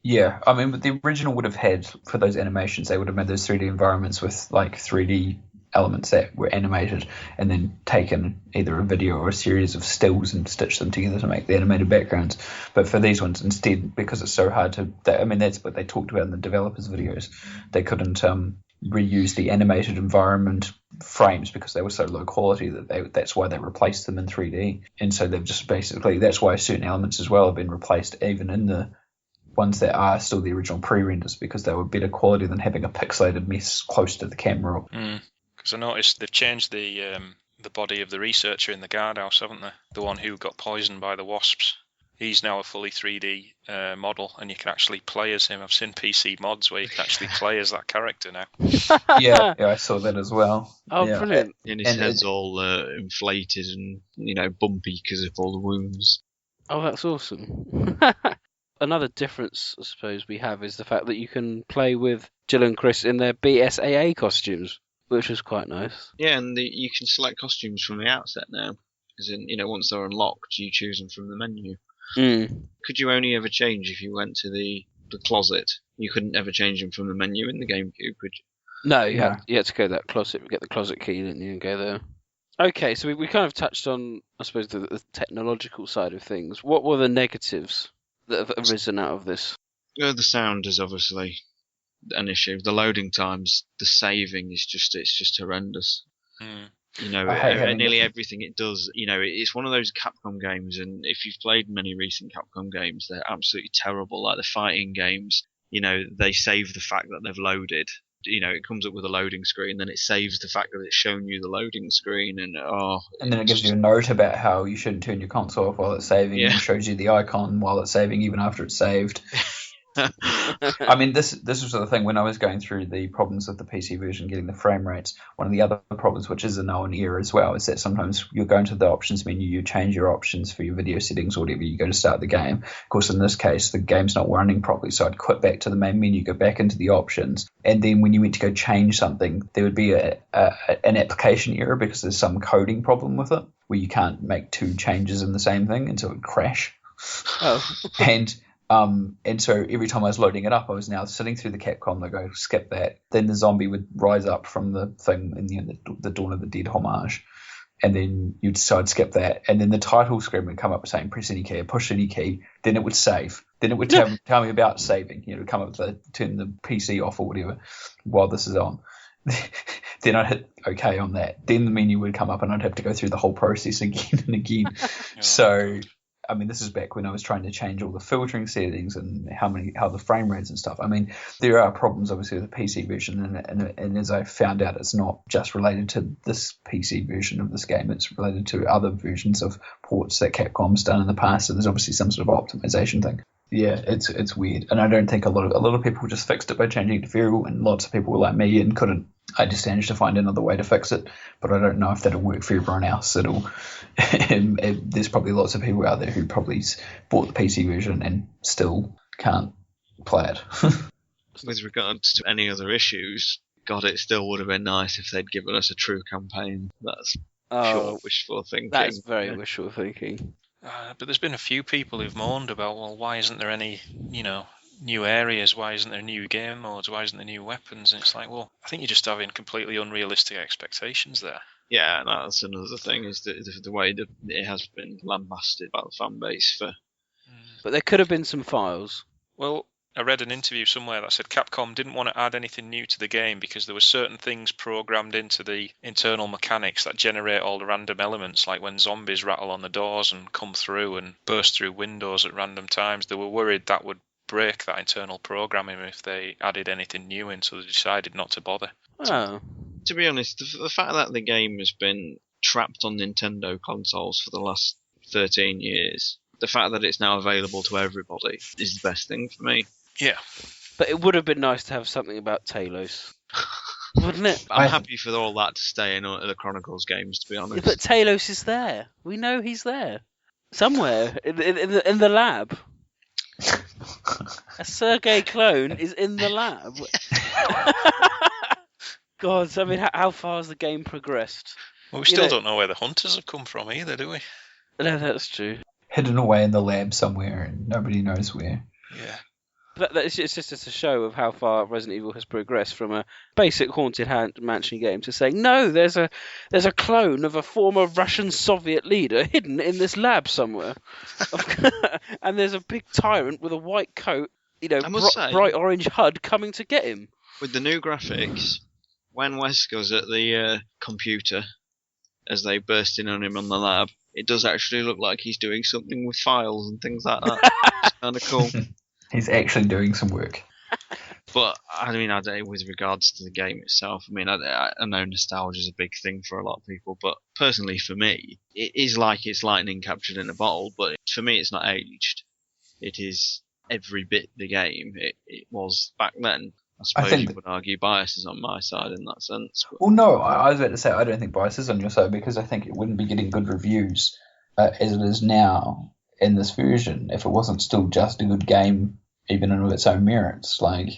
Yeah, I mean, but the original would have had, for those animations, they would have made those 3D environments with like 3D elements that were animated and then taken either a video or a series of stills and stitched them together to make the animated backgrounds. But for these ones, instead, because it's so hard to, that's what they talked about in the developers' videos, they couldn't reuse the animated environment frames because they were so low quality that's why they replaced them in 3D. And so they've just basically, that's why certain elements as well have been replaced even in the ones that are still the original pre-renders, because they were better quality than having a pixelated mess close to the camera. Because I noticed they've changed the body of the researcher in the guardhouse, haven't they? The one who got poisoned by the wasps. He's now a fully 3D model, and you can actually play as him. I've seen PC mods where you can actually play as that character now. yeah, I saw that as well. Oh, yeah. Brilliant. And his head's all inflated and, bumpy because of all the wounds. Oh, that's awesome. Another difference, I suppose, we have is the fact that you can play with Jill and Chris in their BSAA costumes, which was quite nice. Yeah, and you can select costumes from the outset now. As in, once they're unlocked, you choose them from the menu. Could you only ever change if you went to the closet? You couldn't ever change them from the menu in the GameCube, could you? No, you had to go to that closet, get the closet key, didn't you, and go there. Okay, so we kind of touched on, I suppose, the technological side of things. What were the negatives that have arisen out of this? The sound is obviously an issue. The loading times, the saving is just horrendous. Nearly everything it does, it's one of those Capcom games, and if you've played many recent Capcom games, they're absolutely terrible. Like the fighting games, they save the fact that they've loaded. It comes up with a loading screen, then it saves the fact that it's shown you the loading screen, and then it gives you a note about how you shouldn't turn your console off while it's saving, and shows you the icon while it's saving, even after it's saved. I mean, this was the thing when I was going through the problems of the PC version, getting the frame rates. One of the other problems, which is a known error as well, is that sometimes you'll go into the options menu, you change your options for your video settings or whatever, you go to start the game. Of course, in this case, the game's not running properly, so I'd quit back to the main menu, go back into the options, and then when you went to go change something, there would be an application error because there's some coding problem with it, where you can't make 2 changes in the same thing, and so it would crash. And so every time I was loading it up, I was now sitting through the Capcom logo, skip that. Then the zombie would rise up from the thing in the Dawn of the Dead homage. And then you'd decide skip that. And then the title screen would come up saying press any key or push any key. Then it would save. Then it would tell me about saving. It would come up to turn the PC off or whatever while this is on. Then I'd hit OK on that. Then the menu would come up and I'd have to go through the whole process again and again. So I mean, this is back when I was trying to change all the filtering settings and how the frame rates and stuff. I mean, there are problems obviously with the PC version, and as I found out, it's not just related to this PC version of this game. It's related to other versions of ports that Capcom's done in the past. So there's obviously some sort of optimization thing. Yeah, it's weird, and I don't think a lot of people just fixed it by changing it to variable, and lots of people were like me and couldn't. I just managed to find another way to fix it, but I don't know if that'll work for everyone else. There's probably lots of people out there who probably bought the PC version and still can't play it. With regards to any other issues, God, it still would have been nice if they'd given us a true campaign. That's pure wishful thinking. That's very wishful thinking. But there's been a few people who've moaned about, well, why isn't there any, new areas? Why isn't there new game modes? Why isn't there new weapons? And it's like, well, I think you're just having completely unrealistic expectations there. Yeah, that's another thing, is the way that it has been lambasted by the fan base for. But there could have been some files. Well, I read an interview somewhere that said Capcom didn't want to add anything new to the game because there were certain things programmed into the internal mechanics that generate all the random elements, like when zombies rattle on the doors and come through and burst through windows at random times. They were worried that would break that internal programming if they added anything new in, so they decided not to bother. Oh. To be honest, the fact that the game has been trapped on Nintendo consoles for the last 13 years, the fact that it's now available to everybody is the best thing for me. Yeah. But it would have been nice to have something about Talos. Wouldn't it? I'm happy for all that to stay in the Chronicles games, to be honest. Yeah, but Talos is there. We know he's there. Somewhere. In the lab. A Sergei clone is in the lab. God, I mean, how far has the game progressed? Well, we still don't know where the hunters have come from either, do we? No, that's true. Hidden away in the lab somewhere, and nobody knows where. Yeah. But it's just a show of how far Resident Evil has progressed from a basic haunted mansion game to saying, no, there's a clone of a former Russian Soviet leader hidden in this lab somewhere. And there's a big tyrant with a white coat, bright orange HUD coming to get him. With the new graphics, when Wesker's at the computer, as they burst in on him on the lab, it does actually look like he's doing something with files and things like that. It's kind of cool. He's actually doing some work. But, I mean, with regards to the game itself, I mean, I know nostalgia is a big thing for a lot of people, but personally for me, it is like it's lightning captured in a bottle, but for me it's not aged. It is every bit the game it was back then. I suppose you would argue bias is on my side in that sense. But... Well, no, I was about to say I don't think bias is on your side because I think it wouldn't be getting good reviews as it is now in this version if it wasn't still just a good game, even in its own merits. Like,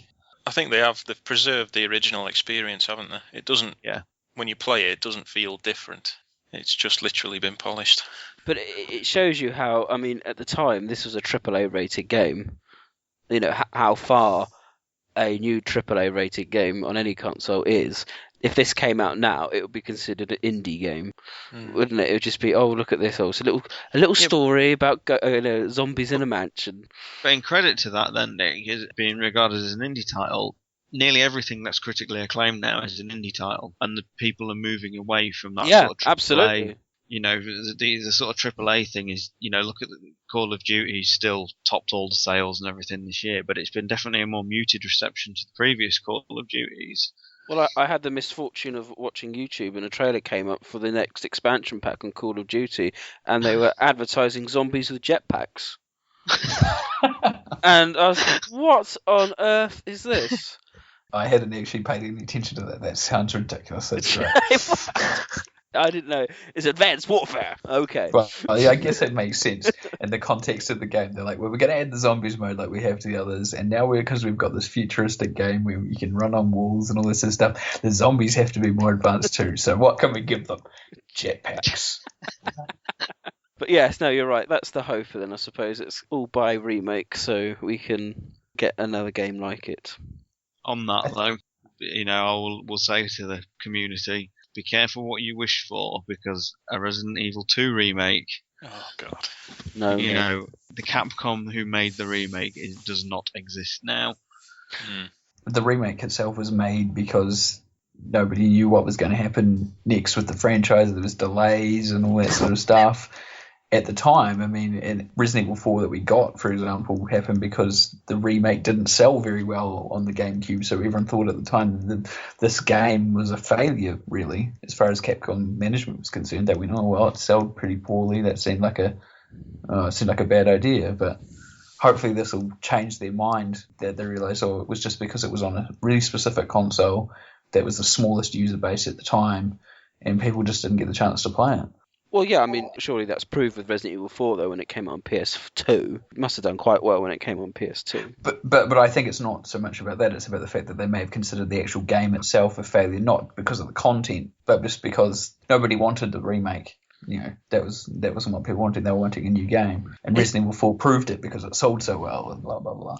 I think they've preserved the original experience, haven't they? It doesn't. Yeah. When you play it doesn't feel different. It's just literally been polished. But it shows you how. I mean, at the time, this was a AAA rated game. You know how far a new AAA rated game on any console is. If this came out now, it would be considered an indie game, wouldn't it? It would just be, oh, look at this, it's a little story about zombies in a mansion. But in credit to that, then, Nick, is being regarded as an indie title. Nearly everything that's critically acclaimed now is an indie title, and the people are moving away from that sort of AAA. Absolutely. You know, the sort of AAA thing is, look at the Call of Duty, still topped all the sales and everything this year, but it's been definitely a more muted reception to the previous Call of Duties. Well, I had the misfortune of watching YouTube, and a trailer came up for the next expansion pack on Call of Duty, and they were advertising zombies with jetpacks. And I was like, what on earth is this? I hadn't actually paid any attention to that. That sounds ridiculous. That's right. I didn't know. It's Advanced Warfare. Okay. Well, yeah, I guess it makes sense in the context of the game. They're like, well, we're going to add the zombies mode like we have to the others, and now because we've got this futuristic game where you can run on walls and all this sort of stuff, the zombies have to be more advanced too. So what can we give them? Jetpacks. But yes, no, you're right. That's the hope. Then I suppose it's all by remake, so we can get another game like it. On that though, we'll say to the community, be careful what you wish for, because a Resident Evil 2 remake. Oh God! No, the Capcom who made the remake does not exist now. The remake itself was made because nobody knew what was going to happen next with the franchise. There was delays and all that sort of stuff, at the time, I mean, in Resident Evil 4 that we got, for example, happened because the remake didn't sell very well on the GameCube, so everyone thought at the time that this game was a failure, really, as far as Capcom management was concerned. They went, oh, well, it sold pretty poorly, that seemed like a bad idea, but hopefully this will change their mind, that they realise, oh, it was just because it was on a really specific console that was the smallest user base at the time, and people just didn't get the chance to play it. Well, yeah, I mean, surely that's proved with Resident Evil 4, though, when it came out on PS2. It must have done quite well when it came on PS2. But I think it's not so much about that, it's about the fact that they may have considered the actual game itself a failure, not because of the content, but just because nobody wanted the remake. You know, that wasn't what people wanted. They were wanting a new game. And Resident Evil 4 proved it because it sold so well and blah, blah, blah.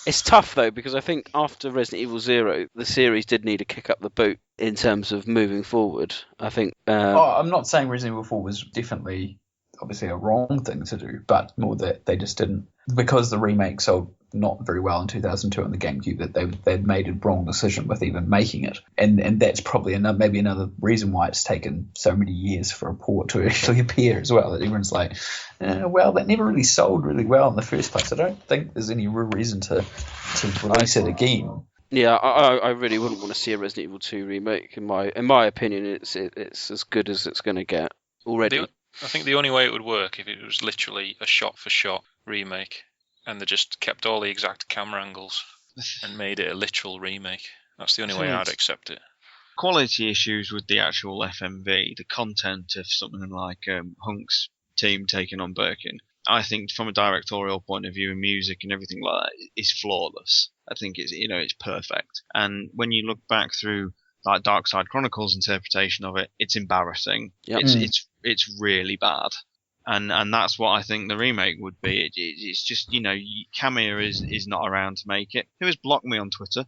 It's tough, though, because I think after Resident Evil 0, the series did need to kick up the boot in terms of moving forward. I think... I'm not saying Resident Evil 4 was definitely, obviously, a wrong thing to do, but more that they just didn't... Because the remake sold not very well in 2002 on the GameCube, that they'd made a wrong decision with even making it. And that's probably maybe another reason why it's taken so many years for a port to actually appear as well. That everyone's like, well, that never really sold really well in the first place. I don't think there's any real reason to release it again. Yeah, I really wouldn't want to see a Resident Evil 2 remake. In my opinion, it's as good as it's going to get already. I think the only way it would work if it was literally a shot-for-shot remake, and they just kept all the exact camera angles and made it a literal remake. That's the only way I'd accept it. Quality issues with the actual FMV, the content of something like Hunk's team taking on Birkin, I think from a directorial point of view and music and everything like that, is flawless. I think it's perfect. And when you look back through like Dark Side Chronicles' interpretation of it, it's embarrassing. Yep. It's really bad. And that's what I think the remake would be. It's just, Kamiya is not around to make it. Who has blocked me on Twitter?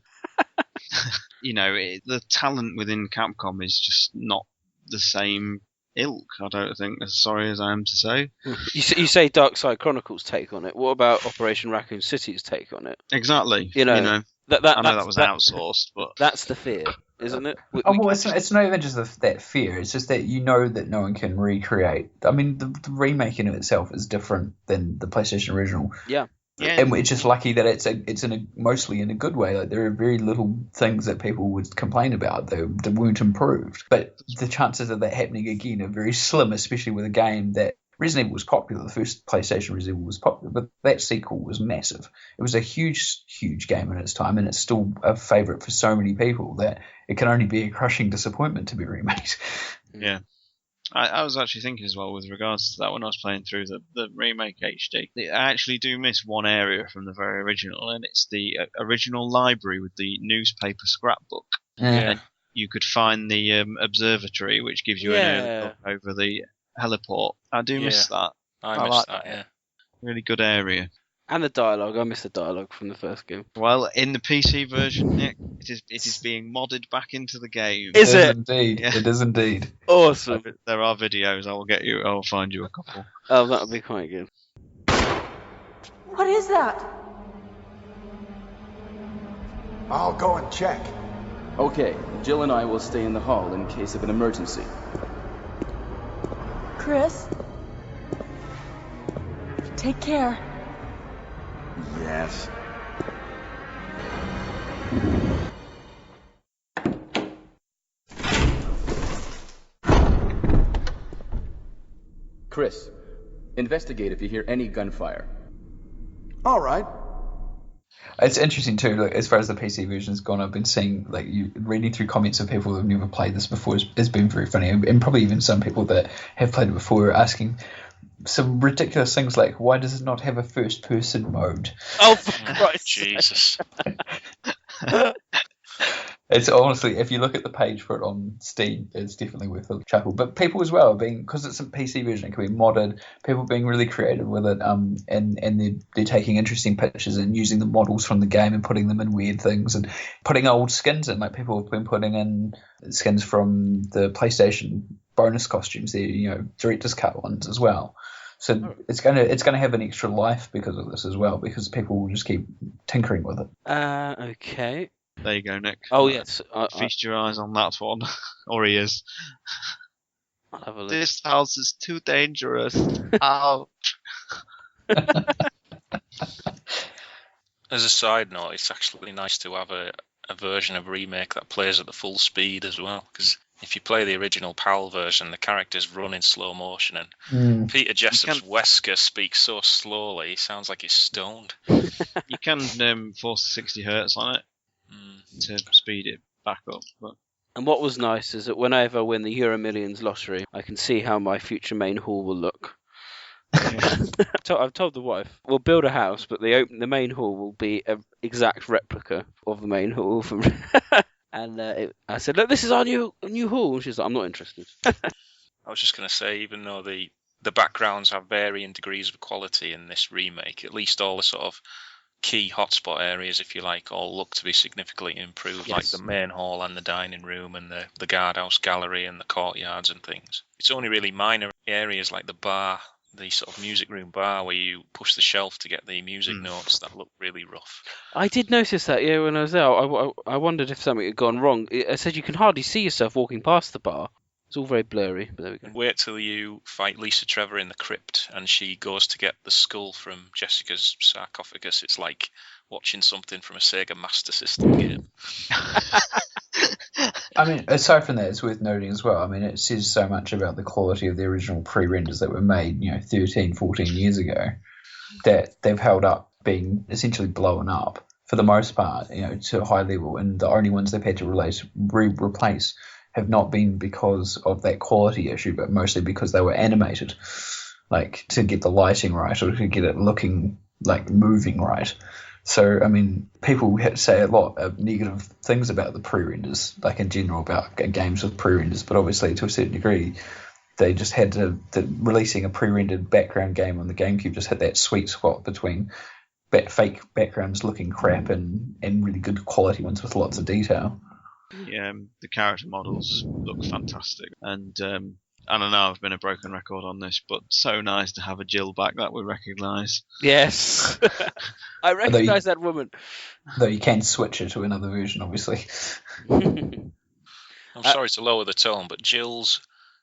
The talent within Capcom is just not the same ilk, I don't think, as sorry as I am to say. You say Dark Side Chronicles' take on it. What about Operation Raccoon City's take on it? Exactly. I know that was outsourced, but... That's the fear, isn't it? It's not even just that fear. It's just that you know that no one can recreate. I mean, the remake in itself is different than the PlayStation original. Yeah. And it's just lucky that it's mostly in a good way. Like, there are very little things that people would complain about that weren't improved. But the chances of that happening again are very slim, especially with a game that Resident Evil was popular. The first PlayStation Resident Evil was popular, but that sequel was massive. It was a huge, huge game in its time, and it's still a favourite for so many people that it can only be a crushing disappointment to be remade. Yeah. I was actually thinking as well with regards to that when I was playing through the remake HD. I actually do miss one area from the very original, and it's the original library with the newspaper scrapbook. Yeah. And you could find the observatory, which gives you an early look over the heliport. I do miss that. I miss that, yeah. Really good area. And the dialogue. I miss the dialogue from the first game. Well, in the PC version, Nick, it is being modded back into the game. Is it? Indeed. Yeah. It is indeed. Awesome. There are videos. I'll find you a couple. Oh, that would be quite good. What is that? I'll go and check. Okay, Jill and I will stay in the hall in case of an emergency. Chris? Take care. Yes. Chris, investigate if you hear any gunfire. All right. It's interesting too, like, as far as the PC version's gone, I've been seeing, like, reading through comments of people who've never played this before has been very funny, and probably even some people that have played it before asking some ridiculous things like, why does it not have a first-person mode? Oh, for Christ's Jesus. It's honestly, if you look at the page for it on Steam, it's definitely worth a chuckle. But people as well, because it's a PC version, it can be modded, people being really creative with it, and they're taking interesting pictures and using the models from the game and putting them in weird things and putting old skins in. Like, people have been putting in skins from the PlayStation bonus costumes, the director's cut ones as well. So it's gonna have an extra life because of this as well, because people will just keep tinkering with it. Okay. There you go, Nick. Oh, yes. Feast your eyes on that one. Or ears. I'll have a look. This house is too dangerous. Ouch. As a side note, it's actually nice to have a version of Remake that plays at the full speed as well, because if you play the original PAL version, the characters run in slow motion, and Peter Jessup's Wesker speaks so slowly, he sounds like he's stoned. You can force 60 hertz on it to speed it back up. But And what was nice is that whenever I win the Euro Millions lottery, I can see how my future main hall will look. I've told the wife, we'll build a house, but the main hall will be an exact replica of the main hall. And I said, look, this is our new hall. And she's like, I'm not interested. I was just going to say, even though the backgrounds have varying degrees of quality in this remake, at least all the sort of key hotspot areas, if you like, all look to be significantly improved, Yes. like the main hall and the dining room and the guardhouse gallery and the courtyards and things. It's only really minor areas like the bar, the sort of music room bar where you push the shelf to get the music notes that look really rough. I did notice that, yeah, when I was there. I wondered if something had gone wrong. I said you can hardly see yourself walking past the bar. It's all very blurry, but there we go. Wait till you fight Lisa Trevor in the crypt and she goes to get the skull from Jessica's sarcophagus. It's like watching something from a Sega Master System game. I mean, aside from that, it's worth noting as well. I mean, it says so much about the quality of the original pre-renders that were made, 13, 14 years ago, that they've held up being essentially blown up for the most part, to a high level. And the only ones they've had to replace have not been because of that quality issue, but mostly because they were animated, like to get the lighting right or to get it looking like moving right. So, I mean, people say a lot of negative things about the pre-renders, like in general about games with pre-renders, but obviously to a certain degree, they just had releasing a pre-rendered background game on the GameCube just hit that sweet spot between fake backgrounds looking crap and really good quality ones with lots of detail. Yeah, the character models look fantastic, and I don't know, I've been a broken record on this, but so nice to have a Jill back that we recognise. Yes, I recognise that woman. Though you can switch it to another version, obviously. I'm sorry to lower the tone, but Jill's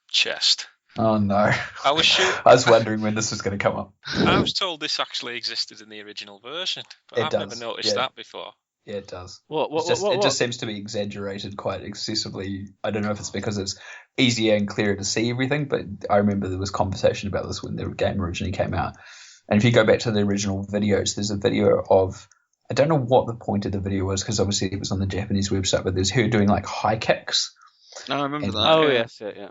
chest. Oh no! I was wondering when this was going to come up. I was told this actually existed in the original version, but I've never noticed that before. Yeah, it does. It just seems to be exaggerated quite excessively. I don't know if it's because it's easier and clearer to see everything, but I remember there was conversation about this when the game originally came out. And if you go back to the original videos, there's a video of, I don't know what the point of the video was because obviously it was on the Japanese website, but there's her doing like high kicks. I remember that. Oh, yes, yeah.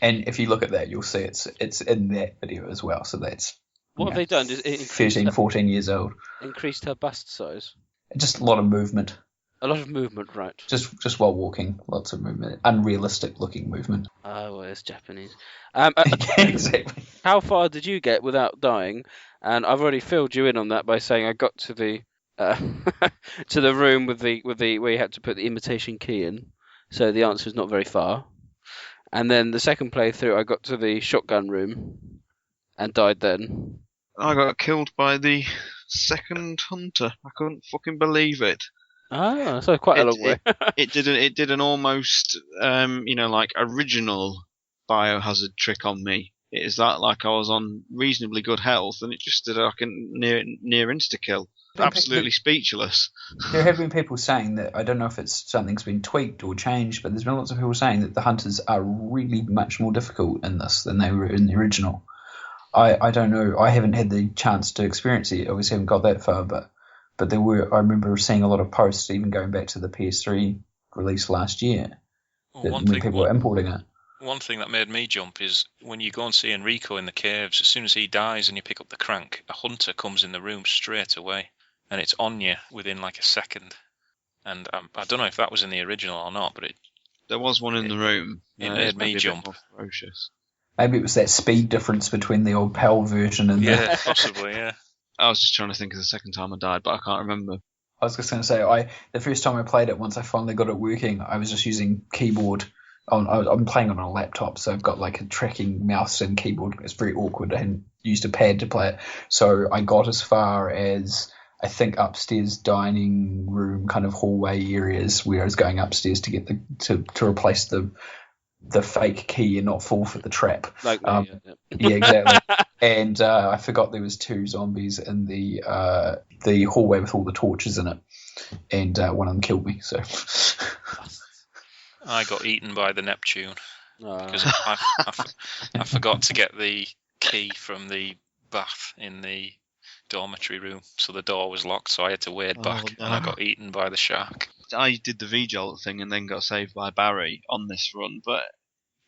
And if you look at that, you'll see it's in that video as well. So that's what have they done? Is it 13, 14 years old. Increased her bust size. Just a lot of movement. A lot of movement, right? Just while walking, lots of movement, unrealistic looking movement. Oh, well, it's Japanese. Exactly. How far did you get without dying? And I've already filled you in on that by saying I got to the to the room with the where you had to put the imitation key in. So the answer is not very far. And then the second playthrough, I got to the shotgun room and died then. I got killed by the second hunter. I couldn't fucking believe it. Ah, so quite a long way. It did an almost like original Biohazard trick on me. It is that like I was on reasonably good health and it just did like a near insta kill. Absolutely speechless. There have been people saying that, I don't know if it's something's been tweaked or changed, but there's been lots of people saying that the hunters are really much more difficult in this than they were in the original. I don't know. I haven't had the chance to experience it. Obviously, haven't got that far, but there were. I remember seeing a lot of posts, even going back to the PS3 release last year, when people were importing it. One thing that made me jump is when you go and see Enrico in the caves. As soon as he dies and you pick up the crank, a hunter comes in the room straight away, and it's on you within like a second. And I don't know if that was in the original or not, but there was one in the room. It made me jump. Ferocious. Maybe it was that speed difference between the old PAL version and possibly, yeah. I was just trying to think of the second time I died, but I can't remember. I was just going to say, the first time I played it, once I finally got it working, I was just using keyboard. I'm playing on a laptop, so I've got like a tracking mouse and keyboard. It's very awkward. I hadn't used a pad to play it, so I got as far as I think upstairs dining room kind of hallway areas where I was going upstairs to get to replace the the fake key and not fall for the trap. Like me, yeah, exactly. And I forgot there was 2 zombies in the hallway with all the torches in it, and one of them killed me. So I got eaten by the Neptune because Ah. I forgot to get the key from the bath in the dormitory room, so the door was locked, so I had to wade back, no. and I got eaten by the shark. I did the V-Jolt thing and then got saved by Barry on this run, but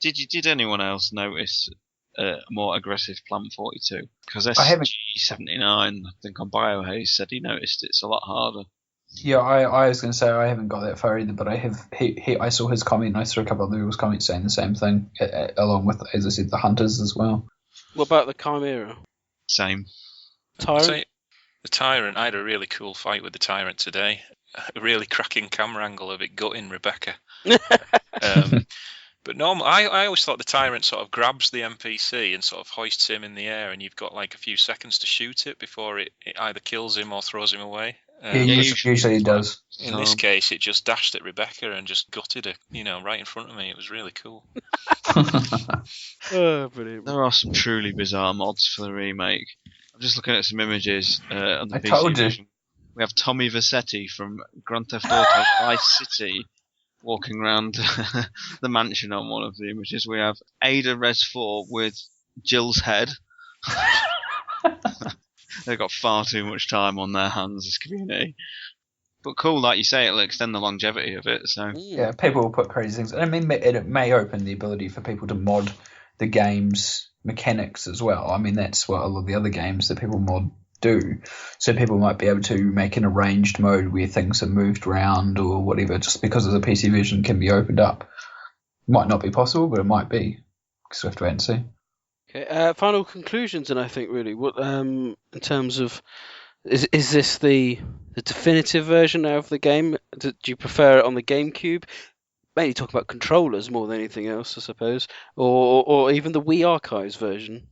did anyone else notice a more aggressive Plant 42? Because SG79, I think on Biohaze, said he noticed it's a lot harder. yeah, I was going to say I haven't got that far either, but I have. I saw his comment, and I saw a couple of people's comments saying the same thing, along with, as I said, the hunters as well. What about the Chimera? Same. Tyrant? So, the Tyrant, I had a really cool fight with the Tyrant today. A really cracking camera angle of it gutting Rebecca. But normal, I always thought the Tyrant sort of grabs the NPC and sort of hoists him in the air, and you've got like a few seconds to shoot it before it either kills him or throws him away. Usually it does. In this case, it just dashed at Rebecca and just gutted her, right in front of me. It was really cool. Oh, brilliant. There are some truly bizarre mods for the remake. I'm just looking at some images on the I PC told you. version. We have Tommy Vercetti from Grand Theft Auto Vice City walking around the mansion on one of the images. We have Ada Res 4 with Jill's head. They've got far too much time on their hands, this community. But cool, like you say, it'll extend the longevity of it. So Yeah, people will put crazy things. I mean, it may open the ability for people to mod the game's mechanics as well. I mean, that's what a lot of the other games that people mod do. So people might be able to make an arranged mode where things are moved around or whatever, just because of the PC version can be opened up. Might not be possible, but it might be. So we have to wait and see. Okay, final conclusions, and I think really, what in terms of, is this the definitive version now of the game? Do you prefer it on the GameCube? Mainly talk about controllers more than anything else, I suppose, or even the Wii Archives version.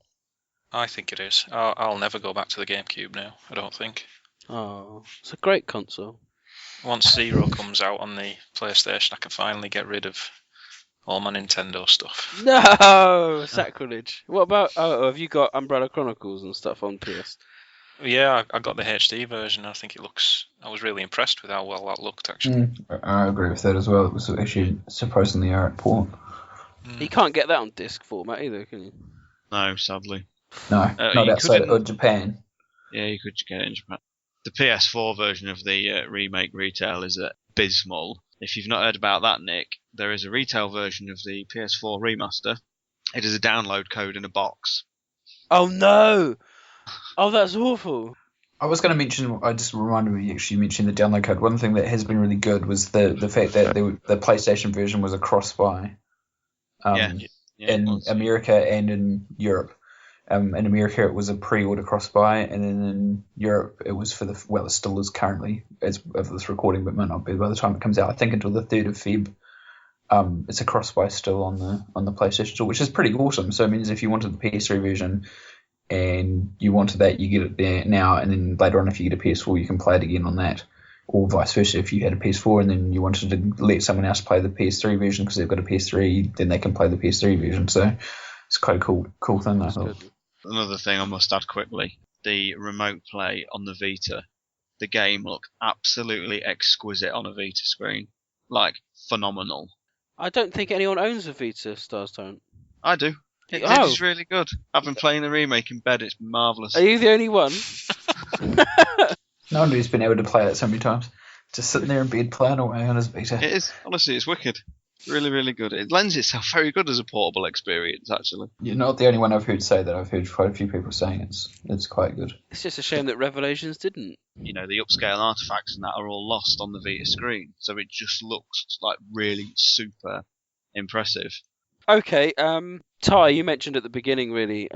I think it is. I'll never go back to the GameCube now, I don't think. Oh, it's a great console. Once Zero comes out on the PlayStation, I can finally get rid of all my Nintendo stuff. No, sacrilege. What about? Oh, have you got Umbrella Chronicles and stuff on PS? Yeah, I got the HD version. I think it looks. I was really impressed with how well that looked, actually. I agree with that as well. It was actually surprisingly alright port. You can't get that on disc format either, can you? no, sadly. No, not outside of Japan. Yeah, you could get it in Japan. The PS4 version of the remake retail is abysmal. If you've not heard about that, Nick, there is a retail version of the PS4 remaster. It is a download code in a box. Oh no! Oh, that's awful. I was going to mention, I just reminded me, actually, you mentioned the download code. One thing that has been really good was the fact that the PlayStation version was a cross-buy in America and in Europe. In America, it was a pre-order cross-buy, and then in Europe, it was for it still is currently, as of this recording, but might not be by the time it comes out. I think until the 3rd of Feb, it's a cross-buy still on the PlayStation Store, which is pretty awesome. So it means if you wanted the PS3 version and you wanted that, you get it there now, and then later on, if you get a PS4, you can play it again on that, or vice versa. If you had a PS4 and then you wanted to let someone else play the PS3 version because they've got a PS3, then they can play the PS3 version. So it's quite a cool thing, I thought. Another thing I must add quickly, the remote play on the Vita. The game looked absolutely exquisite on a Vita screen. Like, phenomenal. I don't think anyone owns a Vita, Stars Torrent. I do. It is really good. I've been playing the remake in bed, it's marvellous. Are you the only one? No one's been able to play it so many times. Just sitting there in bed playing away on his Vita. It is, honestly, it's wicked. Really, really good. It lends itself very good as a portable experience, actually. You're not the only one I've heard say that. I've heard quite a few people saying it's quite good. It's just a shame that Revelations didn't. You know, the upscale artifacts and that are all lost on the Vita screen, so it just looks like really super impressive. Okay, Ty, you mentioned at the beginning, really,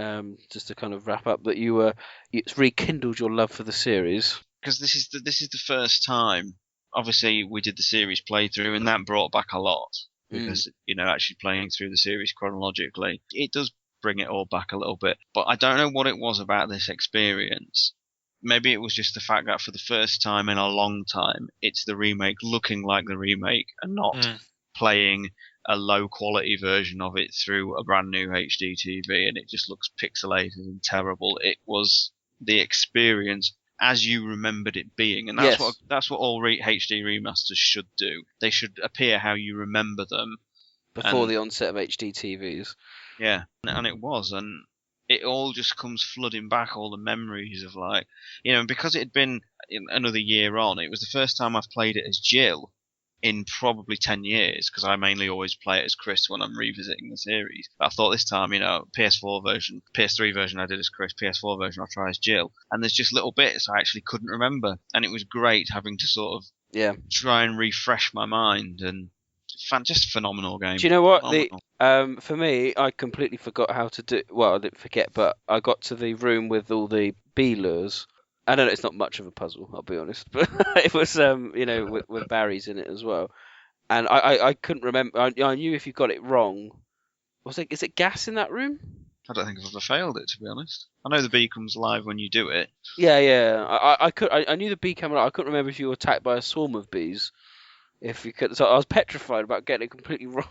just to kind of wrap up, that it's rekindled your love for the series. Because this is the first time. Obviously, we did the series playthrough, and that brought back a lot. Because, actually playing through the series chronologically, it does bring it all back a little bit. But I don't know what it was about this experience. Maybe it was just the fact that for the first time in a long time, it's the remake looking like the remake and not playing a low quality version of it through a brand new HD TV, and it just looks pixelated and terrible. It was the experience as you remembered it being, and that's what all HD remasters should do. They should appear how you remember them before the onset of HD TVs. Yeah, and it was, and it all just comes flooding back, all the memories of, like, you know, because it had been another year on, it was the first time I've played it as Jill in probably 10 years, because I mainly always play it as Chris when I'm revisiting the series. But I thought this time, you know, PS3 version I did as Chris, PS4 version I'll try as Jill. And there's just little bits I actually couldn't remember. And it was great having to sort of try and refresh my mind, and just phenomenal game. Do you know what? For me, I completely forgot how to do. Well, I didn't forget, but I got to the room with all the bee lures. I don't know. It's not much of a puzzle, I'll be honest, but it was, you know, with Barry's in it as well. And I couldn't remember. I knew if you got it wrong, is it gas in that room? I don't think I've ever failed it, to be honest. I know the bee comes alive when you do it. Yeah. I knew the bee came alive. I couldn't remember if you were attacked by a swarm of bees. If you could, so I was petrified about getting it completely wrong.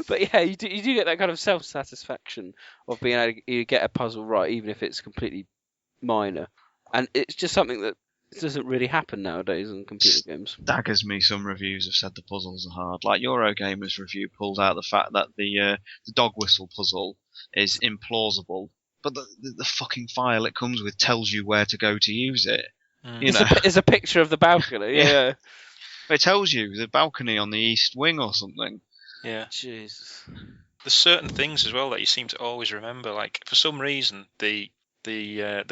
But yeah, you do get that kind of self-satisfaction of being able to get a puzzle right, even if it's completely minor. And it's just something that doesn't really happen nowadays in computer games. Daggers me, some reviews have said the puzzles are hard. Like Eurogamer's review pulled out the fact that the dog whistle puzzle is implausible, but the fucking file it comes with tells you where to go to use it. You know, it's a picture of the balcony. Yeah. It tells you the balcony on the east wing or something. Yeah. Jesus. There's certain things as well that you seem to always remember. Like, for some reason, the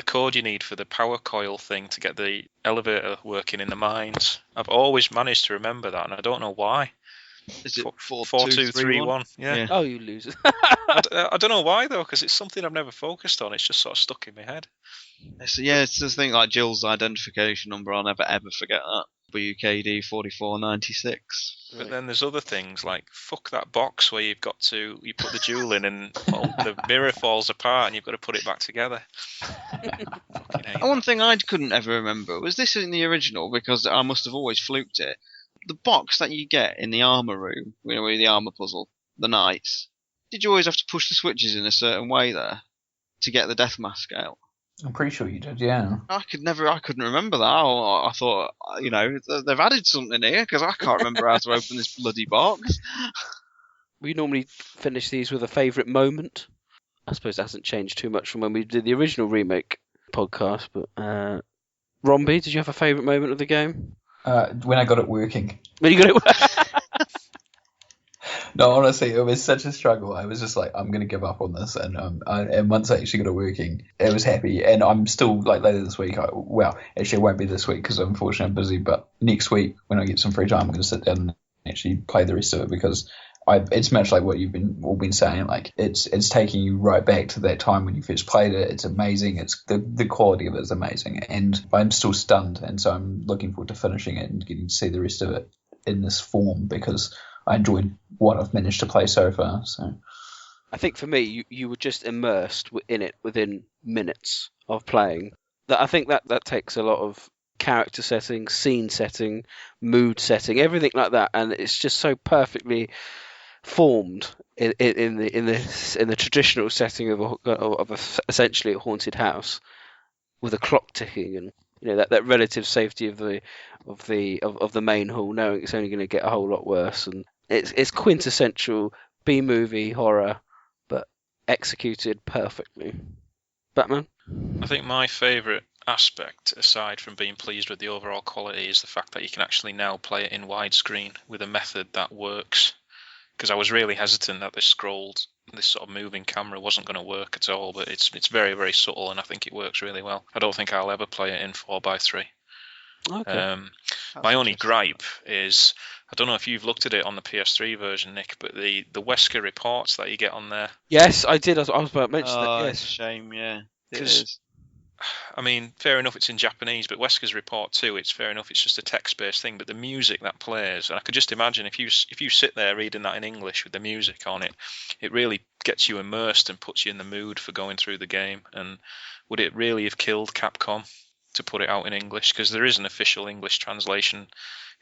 code you need for the power coil thing to get the elevator working in the mines, I've always managed to remember that, and I don't know why. Is it 4231? Yeah. Oh, you loser. I don't know why, though, because it's something I've never focused on. It's just sort of stuck in my head. It's this thing like Jill's identification number. I'll never ever forget that. WKD 4496. But then there's other things like fuck that box where you put the jewel in and the mirror falls apart and you've got to put it back together. One thing I couldn't ever remember was this in the original, because I must have always fluked it. The box that you get in the armor room, you know, with the armor puzzle, the knights. Did you always have to push the switches in a certain way there to get the death mask out? I'm pretty sure you did, yeah. I couldn't remember that. I thought, you know, they've added something here, because I can't remember how to open this bloody box. We normally finish these with a favourite moment. I suppose it hasn't changed too much from when we did the original remake podcast, but Romby, did you have a favourite moment of the game? When I got it working. When you got it working? No, honestly, it was such a struggle. I was just like, I'm going to give up on this. And once I actually got it working, I was happy. And I'm still, like, later this week, actually it won't be this week because unfortunately I'm busy, but next week when I get some free time, I'm going to sit down and actually play the rest of it, because it's much like what you've all been saying. Like, it's taking you right back to that time when you first played it. It's amazing. It's the quality of it is amazing. And I'm still stunned. And so I'm looking forward to finishing it and getting to see the rest of it in this form, because I enjoyed what I've managed to play so far. So, I think for me, you were just immersed in it within minutes of playing. I think that takes a lot of character setting, scene setting, mood setting, everything like that, and it's just so perfectly formed in the traditional setting of essentially a haunted house with a clock ticking and, you know, that relative safety of the main hall, knowing it's only going to get a whole lot worse. And it's quintessential B-movie horror, but executed perfectly. Batman? I think my favourite aspect, aside from being pleased with the overall quality, is the fact that you can actually now play it in widescreen with a method that works. Because I was really hesitant that this sort of moving camera wasn't going to work at all, but it's very, very subtle, and I think it works really well. I don't think I'll ever play it in 4:3. Okay. My only gripe is, I don't know if you've looked at it on the PS3 version, Nick, but the Wesker reports that you get on there. Yes, I did. I was about to mention that. Yes. It's a shame, yeah. Because, I mean, fair enough it's in Japanese, but Wesker's report too, it's fair enough it's just a text-based thing, but the music that plays, and I could just imagine if you sit there reading that in English with the music on it, it really gets you immersed and puts you in the mood for going through the game. And would it really have killed Capcom to put it out in English? Because there is an official English translation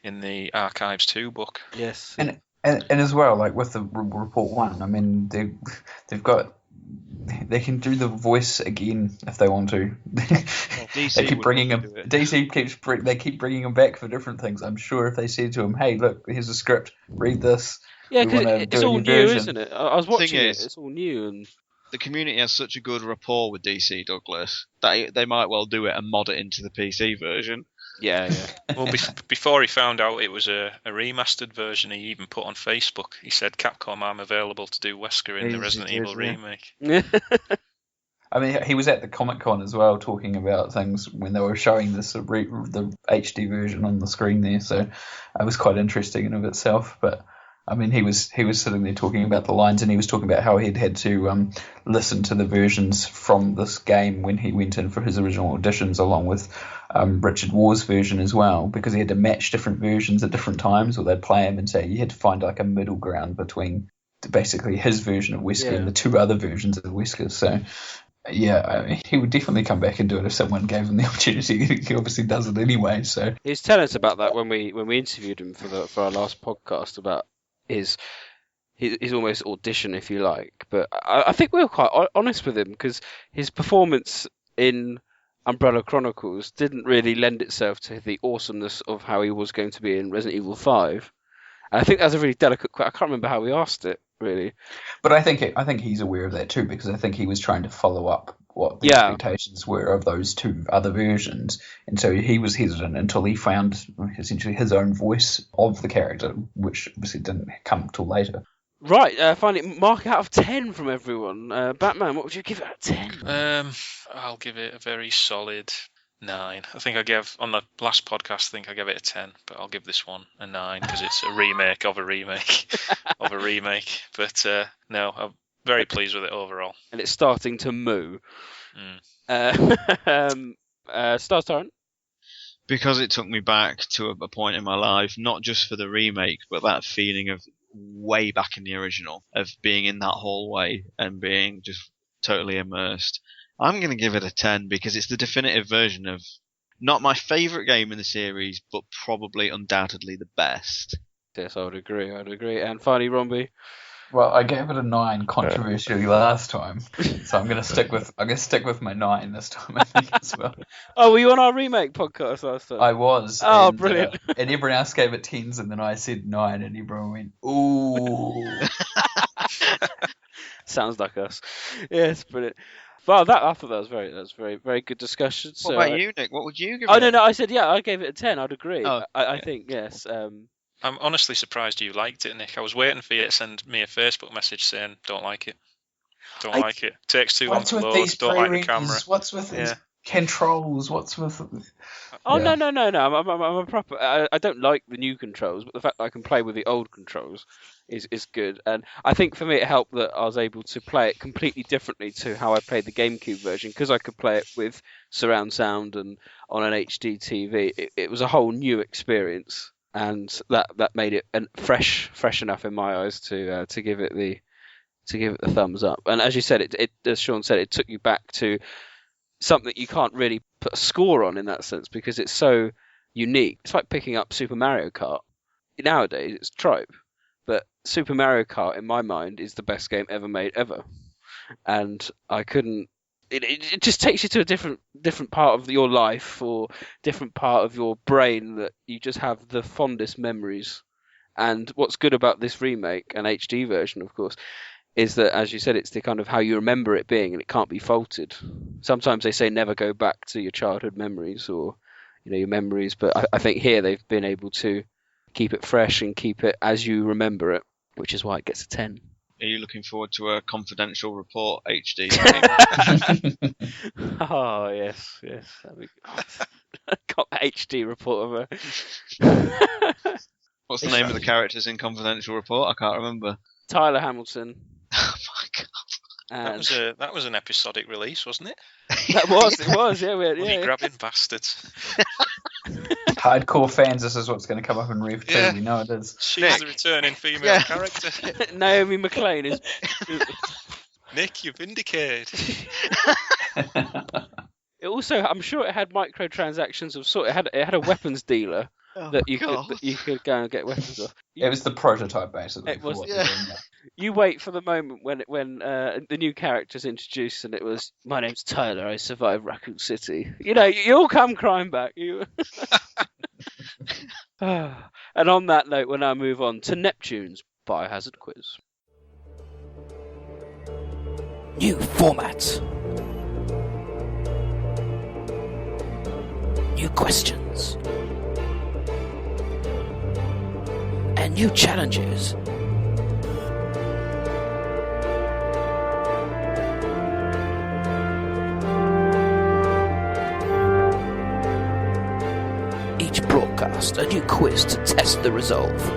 in the Archives 2 book. Yes. And And as well, like with the report 1, I mean, they can do the voice again if they want to. They keep bringing him. DC keep bringing him back for different things. I'm sure if they said to him, "Hey, look, here's a script. Read this." Yeah, because it's all new, version. isn't it? I was watching Thing it. is, it's all new, and the community has such a good rapport with DC, Douglas, that they might well do it and mod it into the PC version. Yeah. Well, before he found out it was a remastered version, he even put on Facebook. He said, "Capcom, I'm available to do Wesker in the Resident Evil remake." I mean, he was at the Comic-Con as well, talking about things when they were showing this the HD version on the screen there. So it was quite interesting in of itself. But I mean, he was sitting there talking about the lines, and he was talking about how he'd had to listen to the versions from this game when he went in for his original auditions, along with Richard War's version as well, because he had to match different versions at different times, or they'd play him and say you had to find like a middle ground between basically his version of Wesker and the two other versions of Wesker. So yeah, I mean, he would definitely come back and do it if someone gave him the opportunity. He obviously does it anyway. So he was telling us about that when we interviewed him for our last podcast about his almost audition, if you like. But I think we were quite honest with him, because his performance in Umbrella Chronicles didn't really lend itself to the awesomeness of how he was going to be in Resident Evil 5. And I think that's a really delicate question. I can't remember how we asked it, really. But I think he's aware of that too, because I think he was trying to follow up what the expectations were of those two other versions, and so he was hesitant until he found essentially his own voice of the character, which obviously didn't come till later. Right, finally, mark out of 10 from everyone. Batman, what would you give it out of 10? I'll give it a very solid 9. I think I gave, on the last podcast, I think I gave it a 10, but I'll give this one a 9 because it's a remake of a remake of a remake. But no, I'm very pleased with it overall. And it's starting to moo. Stars Torrent? Because it took me back to a point in my life, not just for the remake, but that feeling of way back in the original, of being in that hallway and being just totally immersed. I'm going to give it a 10 because it's the definitive version of not my favourite game in the series, but probably undoubtedly the best. Yes, I would agree. And finally, Romby? Well, I gave it a 9 controversially last time, so I'm going to stick with my 9 this time, I think, as well. Oh, were you on our remake podcast last time? I was. Oh, brilliant. And everyone else gave it 10s, and then I said 9, and everyone went, ooh. Sounds like us. Yes, brilliant. Well, I thought that was very, very good discussion. What about you, Nick? What would you give it? Oh, no, I said, I gave it a 10. I'd agree. Oh, I think, yes. I'm honestly surprised you liked it, Nick. I was waiting for you to send me a Facebook message saying, don't like it. Don't like it. Takes too long to load. Don't like the camera. What's with these controls? What's with... Oh, no. I'm a proper... I don't like the new controls, but the fact that I can play with the old controls is good. And I think for me it helped that I was able to play it completely differently to how I played the GameCube version, because I could play it with surround sound and on an HD TV. It was a whole new experience. And that made it fresh enough in my eyes to give it the thumbs up. And as you said, it as Sean said, it took you back to something you can't really put a score on in that sense, because it's so unique. It's like picking up Super Mario Kart. Nowadays it's trope, but Super Mario Kart in my mind is the best game ever made ever. And I couldn't. It just takes you to a different part of your life or different part of your brain that you just have the fondest memories. And what's good about this remake, an HD version, of course, is that, as you said, it's the kind of how you remember it being, and it can't be faulted. Sometimes they say never go back to your childhood memories or your memories, but I think here they've been able to keep it fresh and keep it as you remember it, which is why it gets a 10. Are you looking forward to a confidential report HD? Oh, yes. Got HD report of her. What's the name of the characters in confidential report? I can't remember. Tyler Hamilton. Oh my god. And that was an episodic release, wasn't it? It was, yeah. Grabbing bastards. Hardcore fans, this is what's going to come up in Rev 2. We know it is. She's the returning female character. Naomi McLean is. Nick, you've indicated. It also, I'm sure it had microtransactions of sort. It had a weapons dealer that you could go and get weapons off. It was the prototype, basically. It was, for what yeah. they're doing now. You wait for the moment when the new character's introduced, and it was, "My name's Tyler. I survived Raccoon City." You know, you'll come crying back. You. And on that note, we'll now move on to Neptune's Biohazard quiz. New format. New questions. And new challenges. Each broadcast a new quiz to test the resolve.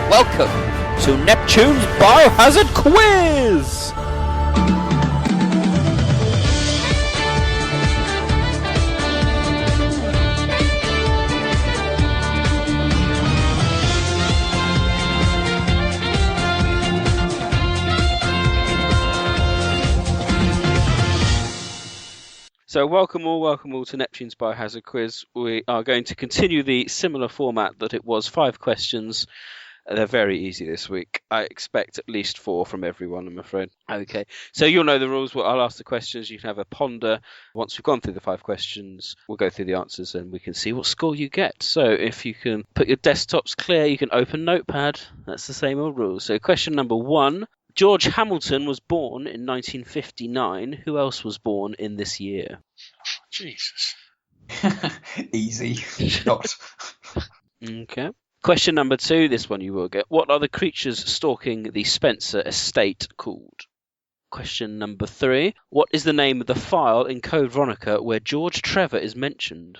Welcome to Neptune's Biohazard Quiz! So welcome all to Neptune's Biohazard Quiz. We are going to continue the similar format that it was, 5 questions. They're very easy this week. I expect at least 4 from everyone, I'm afraid. Okay, so you'll know the rules. Well, I'll ask the questions. You can have a ponder. Once we've gone through the 5 questions, we'll go through the answers and we can see what score you get. So if you can put your desktops clear, you can open Notepad. That's the same old rules. So question number 1. George Hamilton was born in 1959. Who else was born in this year? Jesus. Easy. Not. Okay. Question number 2, this one you will get. What are the creatures stalking the Spencer estate called? Question number 3. What is the name of the file in Code Veronica where George Trevor is mentioned?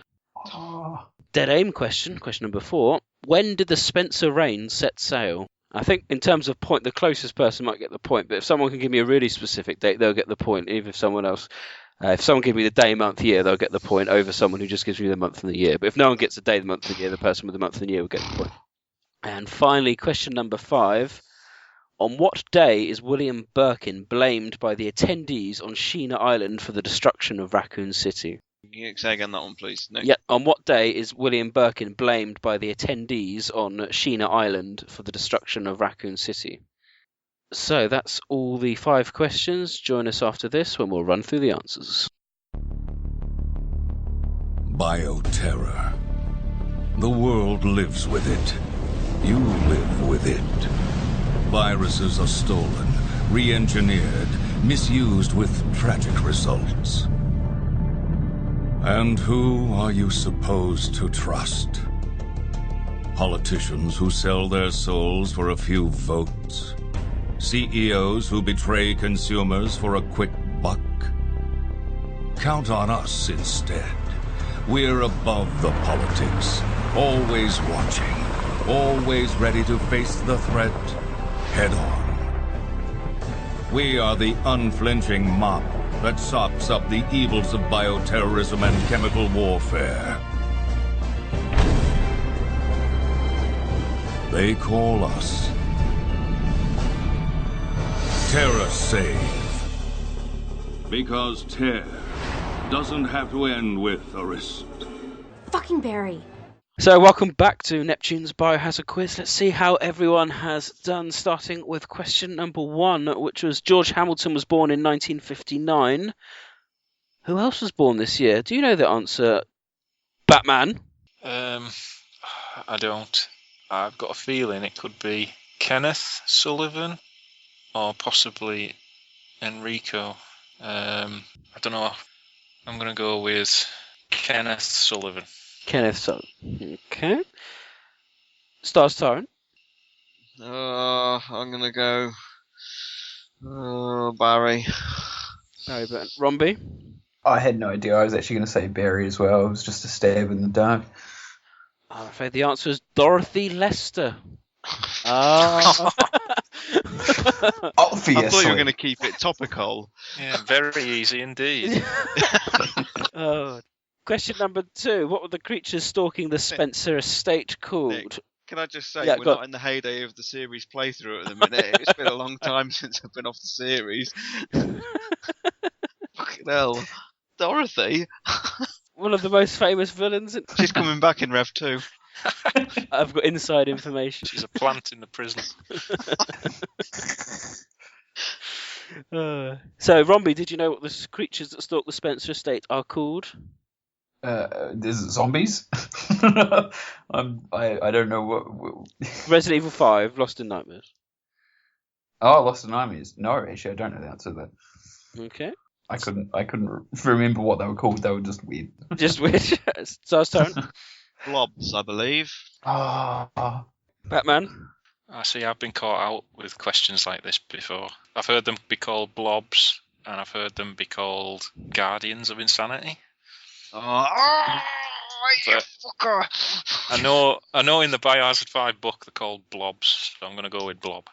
Oh. Dead aim question. Question number 4. When did the Spencer Rain set sail? I think in terms of point, the closest person might get the point, but if someone can give me a really specific date, they'll get the point, even if someone else... if someone gives me the day, month, year, they'll get the point over someone who just gives me the month and the year. But if no one gets the day, the month, and the year, the person with the month and the year will get the point. And finally, question number 5. On what day is William Birkin blamed by the attendees on Sheena Island for the destruction of Raccoon City? Can you say again that one, please? No. Yeah, on what day is William Birkin blamed by the attendees on Sheena Island for the destruction of Raccoon City? So that's all the 5 questions. Join us after this when we'll run through the answers. Bioterror. The world lives with it. You live with it. Viruses are stolen, re-engineered, misused with tragic results. And who are you supposed to trust? Politicians who sell their souls for a few votes? CEOs who betray consumers for a quick buck? Count on us instead. We're above the politics, always watching, always ready to face the threat head on. We are the unflinching mop that sops up the evils of bioterrorism and chemical warfare. They call us Terra Save. Because tear doesn't have to end with a wrist. Fucking Barry. So welcome back to Neptune's Biohazard Quiz. Let's see how everyone has done, starting with question number 1, which was George Hamilton was born in 1959. Who else was born this year? Do you know the answer, Batman? I don't. I've got a feeling it could be Kenneth Sullivan or possibly Enrico. I don't know. I'm going to go with Kenneth Sullivan. Kenneth Sullivan. Okay. Stars Tyrant. I'm going to go Barry. Barry Burton. Romby. I had no idea. I was actually going to say Barry as well. It was just a stab in the dark. I'm afraid the answer is Dorothy Lester. Ah. I thought you were going to keep it topical. Yeah, very easy indeed. Oh. Question number 2. What were the creatures stalking the Spencer estate called? Nick, can I just say, Yeah, we're go not in the heyday of the series playthrough at the minute. It's been a long time since I've been off the series. Fucking hell. Dorothy? One of the most famous villains. She's coming back in Rev 2. I've got inside information. She's a plant in the prison. So, Romby, did you know what the creatures that stalk the Spencer estate are called? Is it zombies? I don't know what. Resident Evil 5, Lost in Nightmares. Oh, Lost in Nightmares. No, actually, I don't know the answer to that. Okay. I couldn't remember what they were called. They were just weird. Just weird. Star's turn. Blobs, I believe. Batman. I see. I've been caught out with questions like this before. I've heard them be called blobs, and I've heard them be called guardians of insanity. Oh, you fucker! I know. In the Biohazard 5 book, they're called blobs, so I'm going to go with blob.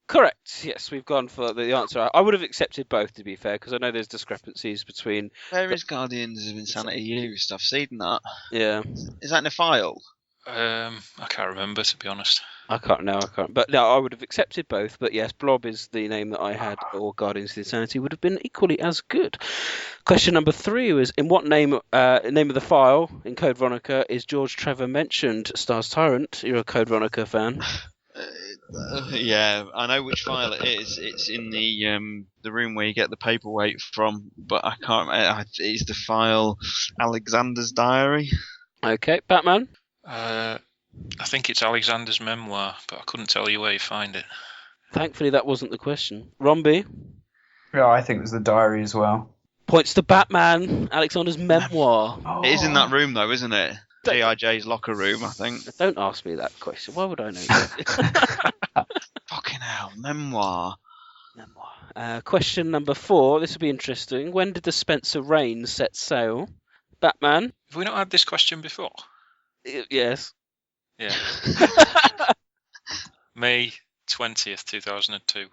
Correct. Yes, we've gone for the answer. I would have accepted both, to be fair, because I know there's discrepancies between. Where is Guardians of Insanity used? I've seen that. Yeah. Is that in a file? I can't remember, to be honest. I can't. But no, I would have accepted both. But yes, Blob is the name that I had, or Guardians of Insanity would have been equally as good. Question number 3 was: in what name of the file in Code Veronica is George Trevor mentioned? Stars Tyrant. You're a Code Veronica fan. Yeah, I know which file it is. It's in the room where you get the paperweight from, but I can't remember. It's the file Alexander's Diary. Okay, Batman. I think it's Alexander's memoir, but I couldn't tell you where you find it. Thankfully, that wasn't the question. Romby. Yeah, I think it was the diary as well. Points to Batman. Alexander's memoir. It is in that room, though, isn't it? G.I.J's locker room, I think. Don't ask me that question. Why would I know that? Fucking hell, memoir. Question number 4. This will be interesting. When did the Spencer Reign set sail? Batman. Have we not had this question before? Yes. Yeah. May 20th, 2002.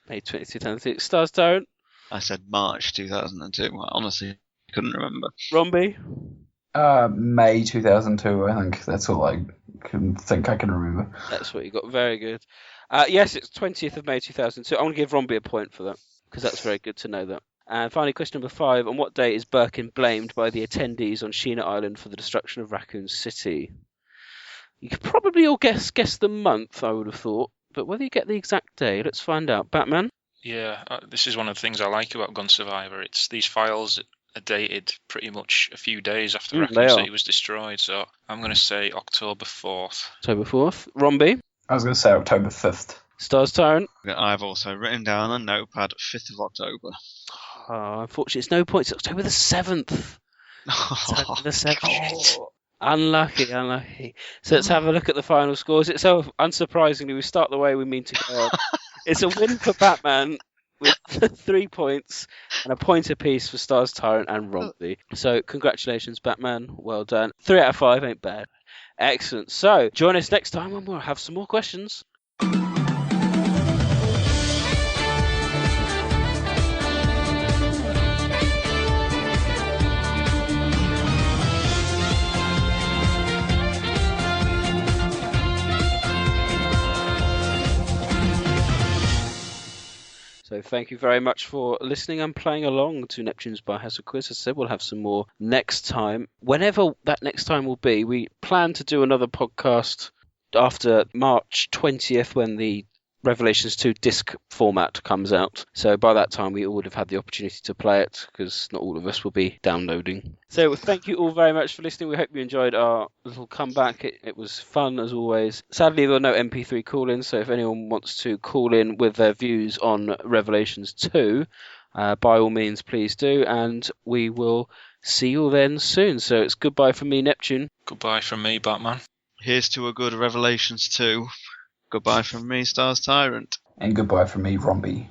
May 20th, 2002. Stars Tyrant. I said March 2002. I honestly couldn't remember. Romby. May 2002, I think. That's all I can remember. That's what you got. Very good. Yes, it's 20th of May 2002. I'm going to give Romby a point for that, because that's very good to know that. And finally, question number 5. On what date is Birkin blamed by the attendees on Sheena Island for the destruction of Raccoon City? You could probably all guess the month, I would have thought. But whether you get the exact day, let's find out. Batman? Yeah, this is one of the things I like about Gun Survivor. It's these files are dated pretty much a few days after Raccoon City was destroyed. So I'm going to say October 4th. October 4th. Romby? I was going to say October 5th. Stars Tyrant? I've also written down on notepad 5th of October. Oh, unfortunately, it's no points. It's October the 7th. October the 7th. Unlucky. So let's have a look at the final scores. It's so unsurprisingly, we start the way we mean to go. It's a win for Batman with 3 points and a point apiece for Stars Tyrant and Romby. So congratulations, Batman. Well done. 3 out of 5 ain't bad. Excellent. So join us next time when we'll have some more questions. So thank you very much for listening and playing along to Neptune's Biohazard Quiz. As I said, we'll have some more next time. Whenever that next time will be, we plan to do another podcast after March 20th when the Revelations 2 disc format comes out. So by that time we all would have had the opportunity to play it, because not all of us will be downloading. So thank you all very much for listening. We hope you enjoyed our little comeback. It was fun as always. Sadly there are no MP3 call-ins, so if anyone wants to call in with their views on Revelations 2, by all means please do, and we will see you all then soon. So it's goodbye from me, Neptune. Goodbye from me, Batman. Here's to a good Revelations 2. Goodbye from me, Stars Tyrant. And goodbye from me, Romby.